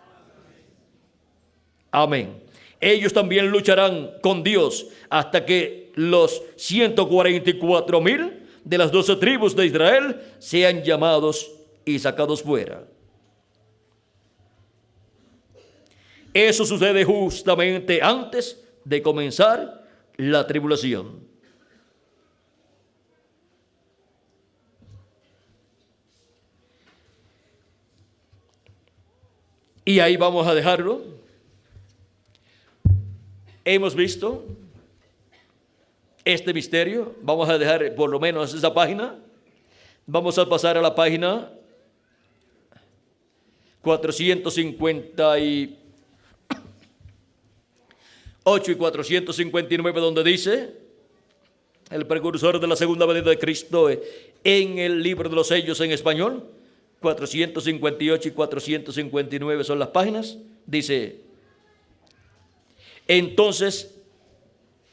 Amén. Ellos también lucharán con Dios hasta que los 144,000 de las 12 tribus de Israel sean llamados y sacados fuera. Eso sucede justamente antes de comenzar la tribulación. Y ahí vamos a dejarlo. Hemos visto este misterio. Vamos a dejar por lo menos esa página. Vamos a pasar a la página 458 y 459, donde dice el precursor de la segunda venida de Cristo en el libro de los sellos en español. 458 y 459 son las páginas. Dice: entonces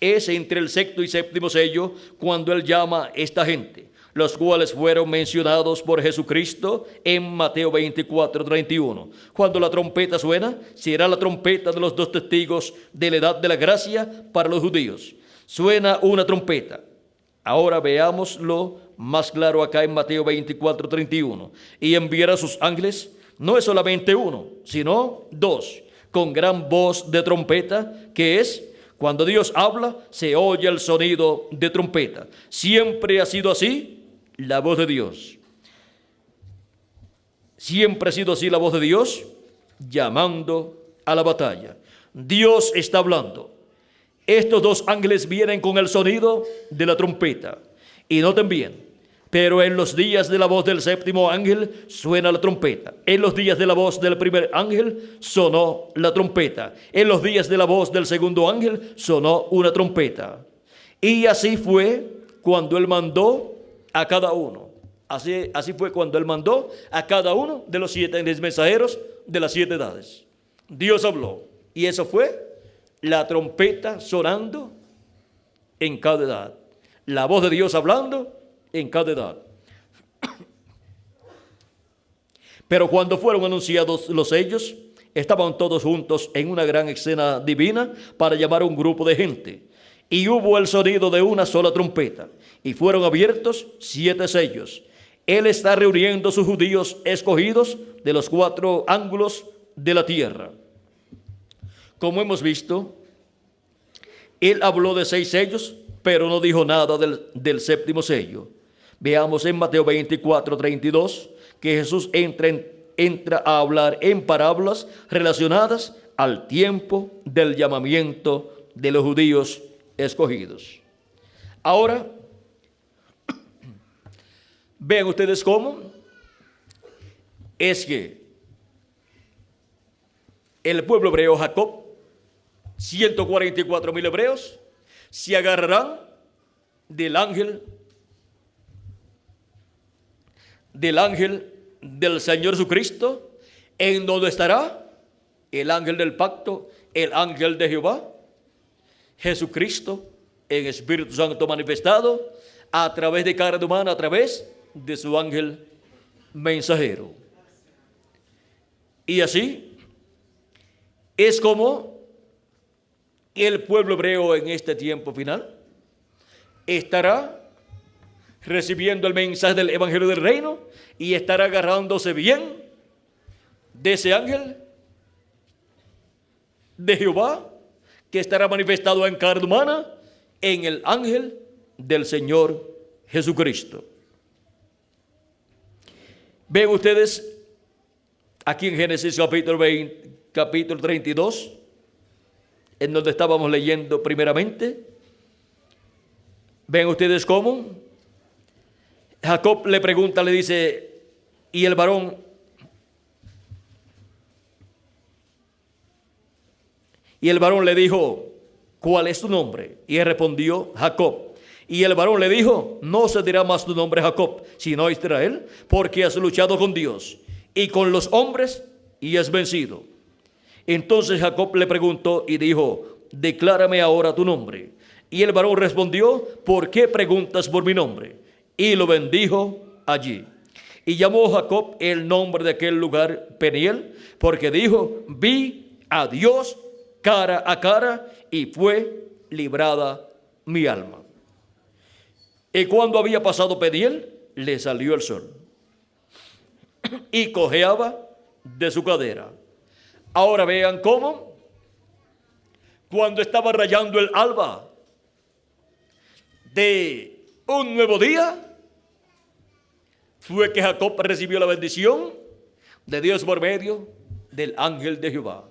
es entre el sexto y séptimo sello cuando él llama a esta gente. los cuales fueron mencionados por Jesucristo en Mateo 24:31. Cuando la trompeta suena, será la trompeta de los dos testigos de la edad de la gracia para los judíos. Suena una trompeta. Ahora veámoslo más claro acá en Mateo 24:31. Y enviará sus ángeles, no es solamente uno, sino dos, con gran voz de trompeta, que es, cuando Dios habla, se oye el sonido de trompeta. Siempre ha sido así la voz de Dios. Siempre ha sido así la voz de Dios, llamando a la batalla. Dios está hablando. Estos dos ángeles vienen con el sonido de la trompeta. Y noten bien, pero en los días de la voz del séptimo ángel suena la trompeta. En los días de la voz del primer ángel sonó la trompeta. En los días de la voz del segundo ángel sonó una trompeta. Y así fue cuando él mandó a cada uno. Así fue cuando él mandó a cada uno de los 7 mensajeros de las 7 edades. Dios habló. Y eso fue la trompeta sonando en cada edad. La voz de Dios hablando en cada edad. Pero cuando fueron anunciados los sellos, estaban todos juntos en una gran escena divina para llamar a un grupo de gente. Y hubo el sonido de una sola trompeta, y fueron abiertos 7 sellos. Él está reuniendo a sus judíos escogidos de los 4 ángulos de la tierra. Como hemos visto, él habló de 6 sellos, pero no dijo nada del séptimo sello. Veamos en Mateo 24:32 que Jesús entra a hablar en parábolas relacionadas al tiempo del llamamiento de los judíos escogidos. Ahora, vean ustedes cómo es que el pueblo hebreo Jacob, 144,000 hebreos, se agarrarán del ángel del Señor Jesucristo, en donde estará el ángel del pacto, el ángel de Jehová, Jesucristo en Espíritu Santo manifestado a través de carne humana, a través de su ángel mensajero. Y así es como el pueblo hebreo en este tiempo final estará recibiendo el mensaje del evangelio del reino y estará agarrándose bien de ese ángel de Jehová, que estará manifestado en carne humana, en el ángel del Señor Jesucristo. Ven ustedes aquí en Génesis capítulo 32, en donde estábamos leyendo primeramente. Ven ustedes cómo Jacob le pregunta, le dice, y el varón le dijo, ¿cuál es tu nombre? Y él respondió, Jacob. Y el varón le dijo, no se dirá más tu nombre Jacob, sino Israel, porque has luchado con Dios y con los hombres y has vencido. Entonces Jacob le preguntó y dijo, declárame ahora tu nombre. Y el varón respondió, ¿por qué preguntas por mi nombre? Y lo bendijo allí. Y llamó Jacob el nombre de aquel lugar Peniel, porque dijo, vi a Dios cara a cara y fue librada mi alma. Y cuando había pasado Peniel, le salió el sol y cojeaba de su cadera. Ahora vean cómo, cuando estaba rayando el alba de un nuevo día, fue que Jacob recibió la bendición de Dios por medio del ángel de Jehová.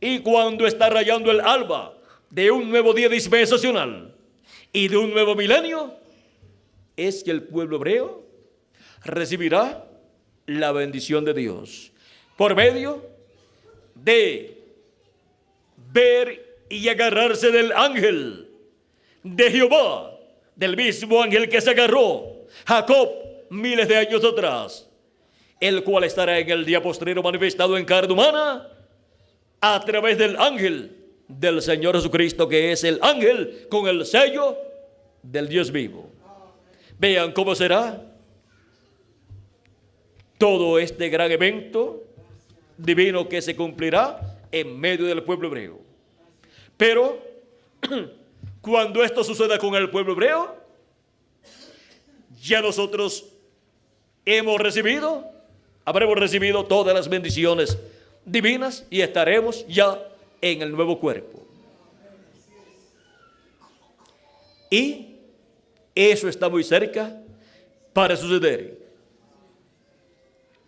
Y cuando está rayando el alba de un nuevo día dispensacional y de un nuevo milenio, es que el pueblo hebreo recibirá la bendición de Dios por medio de ver y agarrarse del ángel de Jehová, del mismo ángel que se agarró Jacob miles de años atrás, el cual estará en el día postrero manifestado en carne humana a través del ángel del Señor Jesucristo, que es el ángel con el sello del Dios vivo. Vean cómo será todo este gran evento divino que se cumplirá en medio del pueblo hebreo. Pero cuando esto suceda con el pueblo hebreo, ya nosotros habremos recibido todas las bendiciones divinas y estaremos ya en el nuevo cuerpo. Y eso está muy cerca para suceder.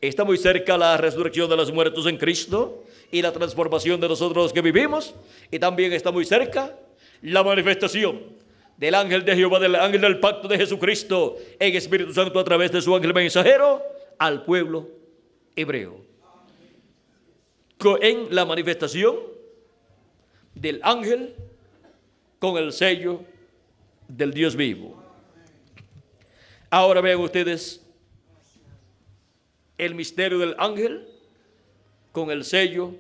Está muy cerca la resurrección de los muertos en Cristo y la transformación de nosotros los que vivimos. Y también está muy cerca la manifestación del ángel de Jehová, del ángel del pacto de Jesucristo en Espíritu Santo a través de su ángel mensajero al pueblo hebreo. En la manifestación del ángel con el sello del Dios vivo. Ahora vean ustedes el misterio del ángel con el sello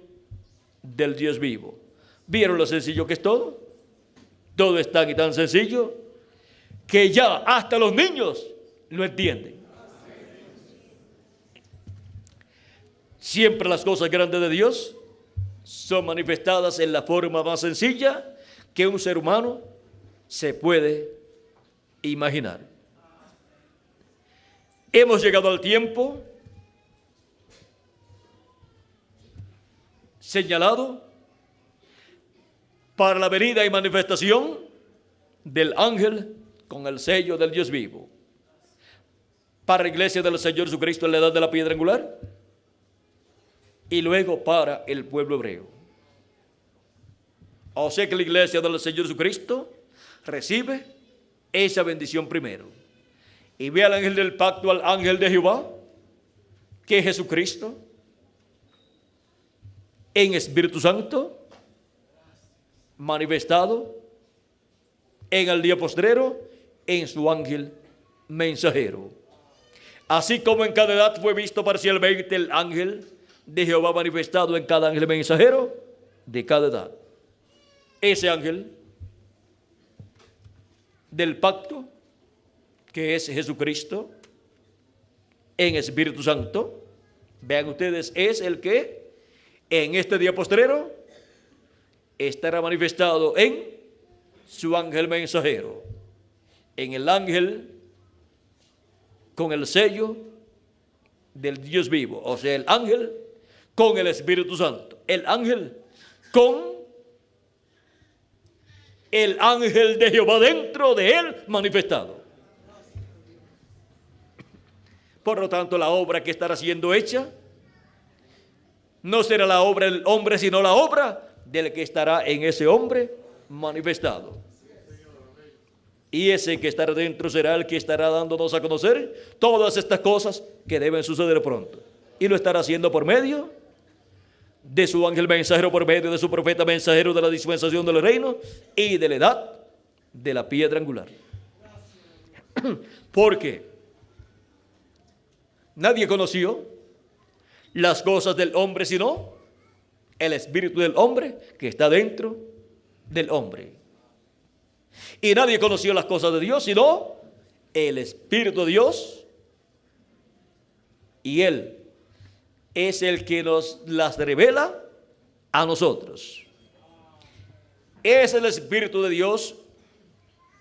del Dios vivo. ¿Vieron lo sencillo que es todo? Todo es tan y tan sencillo que ya hasta los niños lo entienden. Siempre las cosas grandes de Dios son manifestadas en la forma más sencilla que un ser humano se puede imaginar. Hemos llegado al tiempo señalado para la venida y manifestación del ángel con el sello del Dios vivo. Para la iglesia del Señor Jesucristo en la edad de la piedra angular y luego para el pueblo hebreo. O sea que la iglesia del Señor Jesucristo recibe esa bendición primero. Y ve al ángel del pacto, al ángel de Jehová, que es Jesucristo, en Espíritu Santo, manifestado en el día postrero, en su ángel mensajero. Así como en cada edad fue visto parcialmente el ángel de Jehová manifestado en cada ángel mensajero de cada edad. Ese ángel del pacto, que es Jesucristo, en Espíritu Santo, vean ustedes, es el que en este día postrero estará manifestado en su ángel mensajero, en el ángel con el sello del Dios vivo, o sea, el ángel con el Espíritu Santo, el ángel con el ángel de Jehová dentro de él manifestado. Por lo tanto, la obra que estará siendo hecha no será la obra del hombre, sino la obra del que estará en ese hombre manifestado. Y ese que estará dentro será el que estará dándonos a conocer todas estas cosas que deben suceder pronto. Y lo estará haciendo por medio de su ángel mensajero, por medio de su profeta mensajero de la dispensación del reino y de la edad de la piedra angular. Porque nadie conoció las cosas del hombre sino el espíritu del hombre que está dentro del hombre. Y nadie conoció las cosas de Dios sino el Espíritu de Dios. Y Él es el que nos las revela a nosotros. Es el Espíritu de Dios,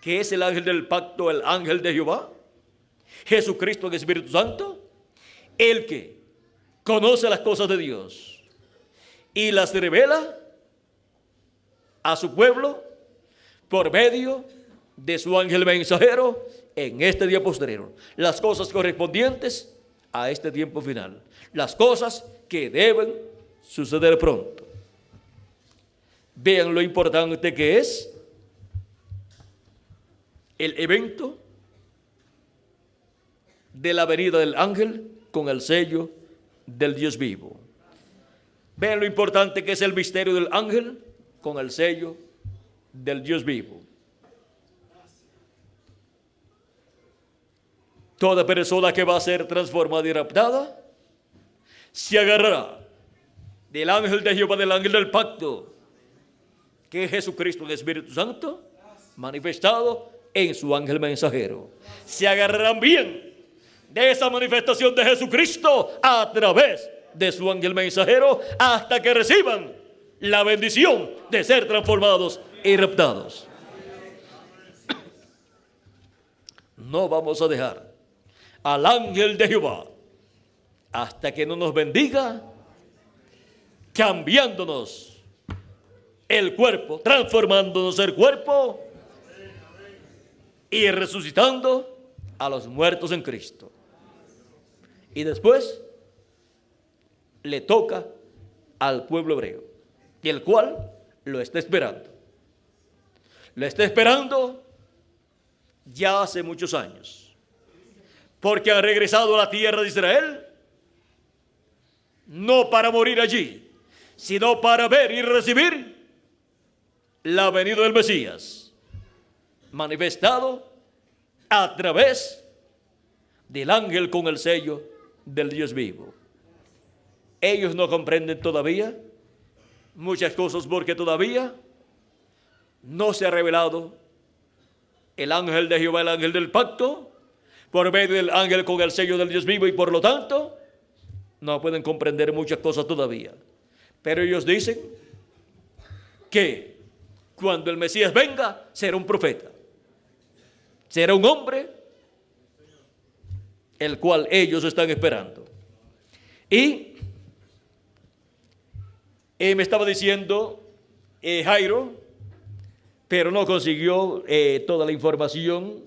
que es el ángel del pacto, el ángel de Jehová, Jesucristo, el Espíritu Santo, el que conoce las cosas de Dios y las revela a su pueblo por medio de su ángel mensajero en este día postrero. Las cosas correspondientes a este tiempo final. Las cosas que deben suceder pronto. Vean lo importante que es el evento de la venida del ángel con el sello del Dios vivo. Vean lo importante que es el misterio del ángel con el sello del Dios vivo. Toda persona que va a ser transformada y raptada se agarrará del ángel de Jehová, del ángel del pacto, que es Jesucristo, el Espíritu Santo, manifestado en su ángel mensajero. Se agarrarán bien de esa manifestación de Jesucristo a través de su ángel mensajero hasta que reciban la bendición de ser transformados y raptados. No vamos a dejar al ángel de Jehová hasta que no nos bendiga, cambiándonos el cuerpo, transformándonos el cuerpo y resucitando a los muertos en Cristo. Y después le toca al pueblo hebreo, y el cual lo está esperando. Lo está esperando ya hace muchos años, porque han regresado a la tierra de Israel, no para morir allí, sino para ver y recibir la venida del Mesías, manifestado a través del ángel con el sello del Dios vivo. Ellos no comprenden todavía muchas cosas porque todavía no se ha revelado el ángel de Jehová, el ángel del pacto, por medio del ángel con el sello del Dios vivo, y por lo tanto no pueden comprender muchas cosas todavía. Pero ellos dicen que cuando el Mesías venga será un profeta, será un hombre el cual ellos están esperando. Y me estaba diciendo Jairo, pero no consiguió toda la información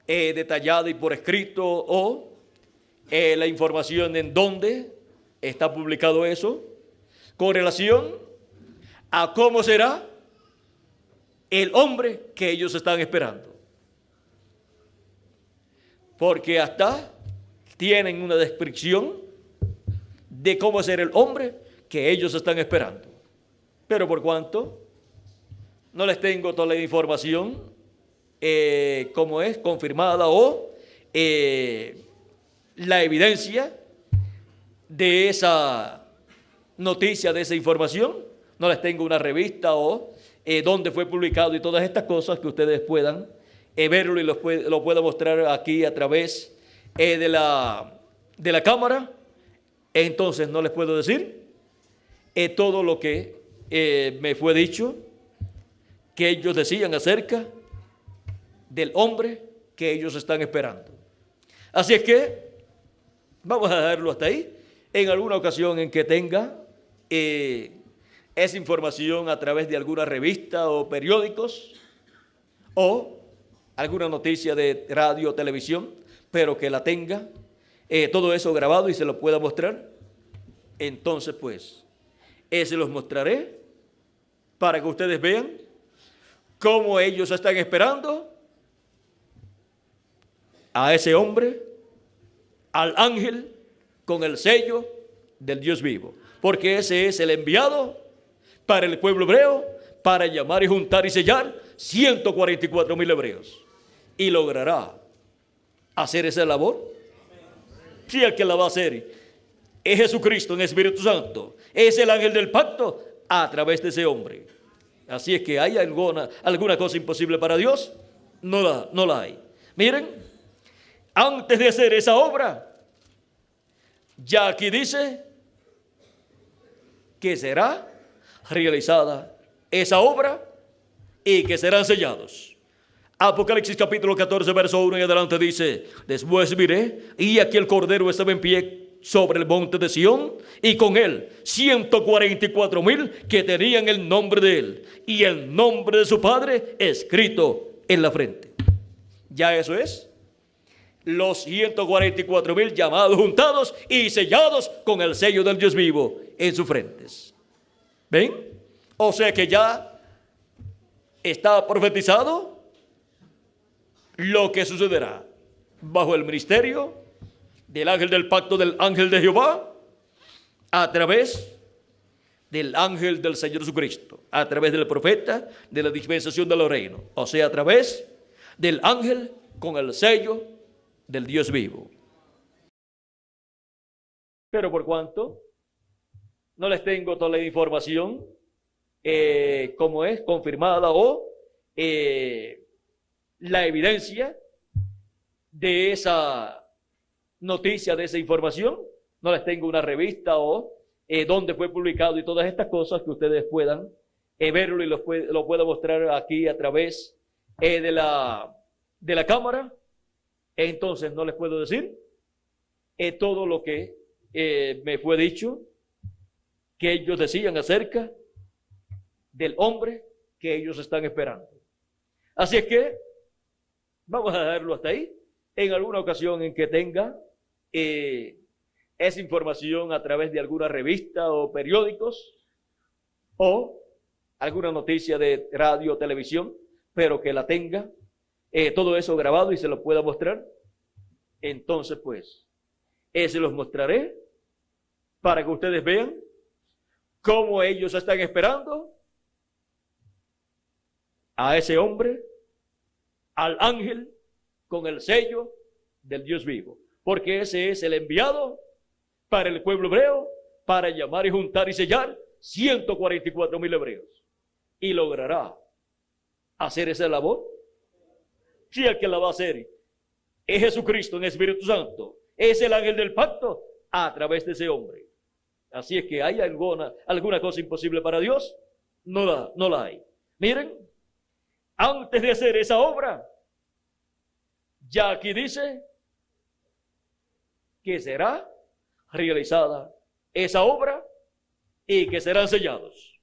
detallada y por escrito, o la información en dónde está publicado eso, con relación a cómo será el hombre que ellos están esperando. Porque hasta tienen una descripción de cómo será el hombre que ellos están esperando. Pero por cuanto no les tengo toda la información, como es confirmada, o la evidencia de esa noticia, de esa información, no les tengo una revista o dónde fue publicado y todas estas cosas que ustedes puedan verlo y lo puedo mostrar aquí a través de la cámara. Entonces no les puedo decir todo lo que me fue dicho que ellos decían acerca del hombre que ellos están esperando. Así es que vamos a dejarlo hasta ahí. En alguna ocasión en que tenga esa información a través de alguna revista o periódicos o alguna noticia de radio o televisión, pero que la tenga todo eso grabado y se lo pueda mostrar, entonces pues se los mostraré para que ustedes vean cómo ellos están esperando a ese hombre, al ángel con el sello del Dios vivo, porque ese es el enviado para el pueblo hebreo, para llamar y juntar y sellar 144,000 hebreos, y logrará hacer esa labor. Si el que la va a hacer es Jesucristo en Espíritu Santo, es el ángel del pacto a través de ese hombre. Así es que hay alguna cosa imposible para Dios, no la hay. Miren, antes de hacer esa obra, ya aquí dice que será realizada esa obra y que serán sellados. Apocalipsis capítulo 14, verso 1 y adelante dice: después miré, y aquí el Cordero estaba en pie sobre el monte de Sión, y con él 144,000 que tenían el nombre de él y el nombre de su Padre escrito en la frente. Ya eso es, los 144,000 llamados, juntados y sellados con el sello del Dios vivo en sus frentes. ¿Ven? O sea que ya está profetizado lo que sucederá bajo el ministerio del ángel del pacto, del ángel de Jehová, a través del ángel del Señor Jesucristo, a través del profeta de la dispensación de los reinos, o sea, a través del ángel con el sello del Dios vivo. Pero por cuanto no les tengo toda la información como es confirmada o la evidencia de esa noticia, de esa información. No les tengo una revista o dónde fue publicado y todas estas cosas que ustedes puedan verlo y lo puedo mostrar aquí a través de la cámara. Entonces no les puedo decir todo lo que me fue dicho que ellos decían acerca del hombre que ellos están esperando. Así es que vamos a dejarlo hasta ahí. En alguna ocasión en que tenga esa información a través de alguna revista o periódicos o alguna noticia de radio o televisión, pero que la tenga todo eso grabado y se lo pueda mostrar, entonces pues se los mostraré para que ustedes vean cómo ellos están esperando a ese hombre, al ángel con el sello del Dios vivo, porque ese es el enviado para el pueblo hebreo, para llamar y juntar y sellar 144,000 hebreos, y logrará hacer esa labor. Si el que la va a hacer es Jesucristo en Espíritu Santo, es el ángel del pacto a través de ese hombre. Así es que hay alguna cosa imposible para Dios, no la hay. Miren, antes de hacer esa obra, ya aquí dice que será realizada esa obra y que serán sellados.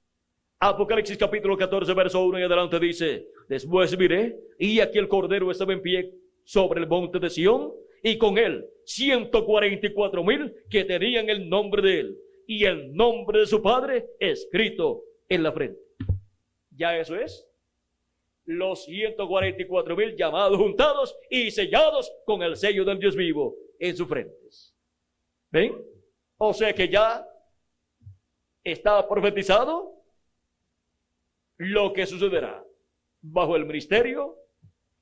Apocalipsis capítulo 14, verso 1 y adelante dice: después miré, y aquí el Cordero estaba en pie sobre el monte de Sión, y con él 144,000 que tenían el nombre de él y el nombre de su Padre escrito en la frente. Ya eso es, los 144,000 llamados, juntados y sellados con el sello del Dios vivo en sus frentes. ¿Ven? O sea que ya está profetizado lo que sucederá bajo el ministerio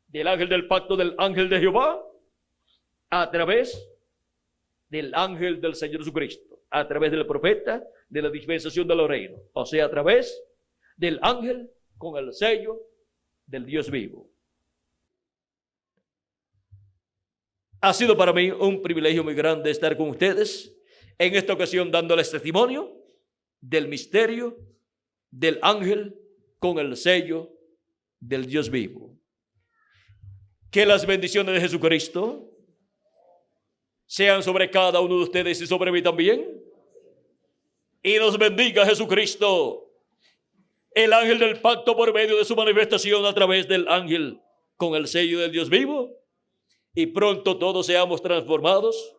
del ángel del pacto, del ángel de Jehová, a través del ángel del Señor Jesucristo, a través del profeta de la dispensación de los reinos, o sea, a través del ángel con el sello del Dios vivo. Ha sido para mí un privilegio muy grande estar con ustedes en esta ocasión dándoles testimonio del misterio del ángel con el sello del Dios vivo. Que las bendiciones de Jesucristo sean sobre cada uno de ustedes y sobre mí también. Y nos bendiga Jesucristo, el ángel del pacto, por medio de su manifestación a través del ángel con el sello del Dios vivo. Y pronto todos seamos transformados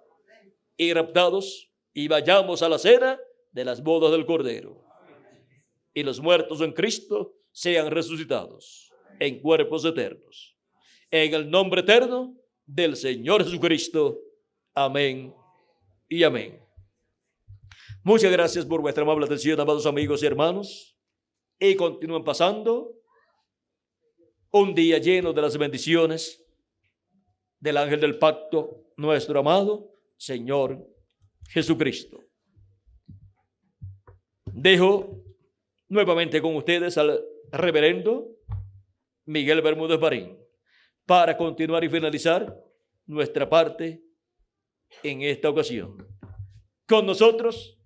y raptados y vayamos a la cena de las bodas del Cordero. Y los muertos en Cristo sean resucitados en cuerpos eternos. En el nombre eterno del Señor Jesucristo. Amén y amén. Muchas gracias por vuestra amable atención, amados amigos y hermanos. Y continúen pasando un día lleno de las bendiciones del ángel del pacto, nuestro amado Señor Jesucristo. Dejo nuevamente con ustedes al reverendo Miguel Bermúdez Marín para continuar y finalizar nuestra parte en esta ocasión. Con nosotros,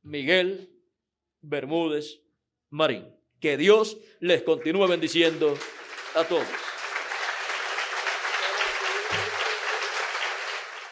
Miguel Bermúdez Marín. Que Dios les continúe bendiciendo a todos.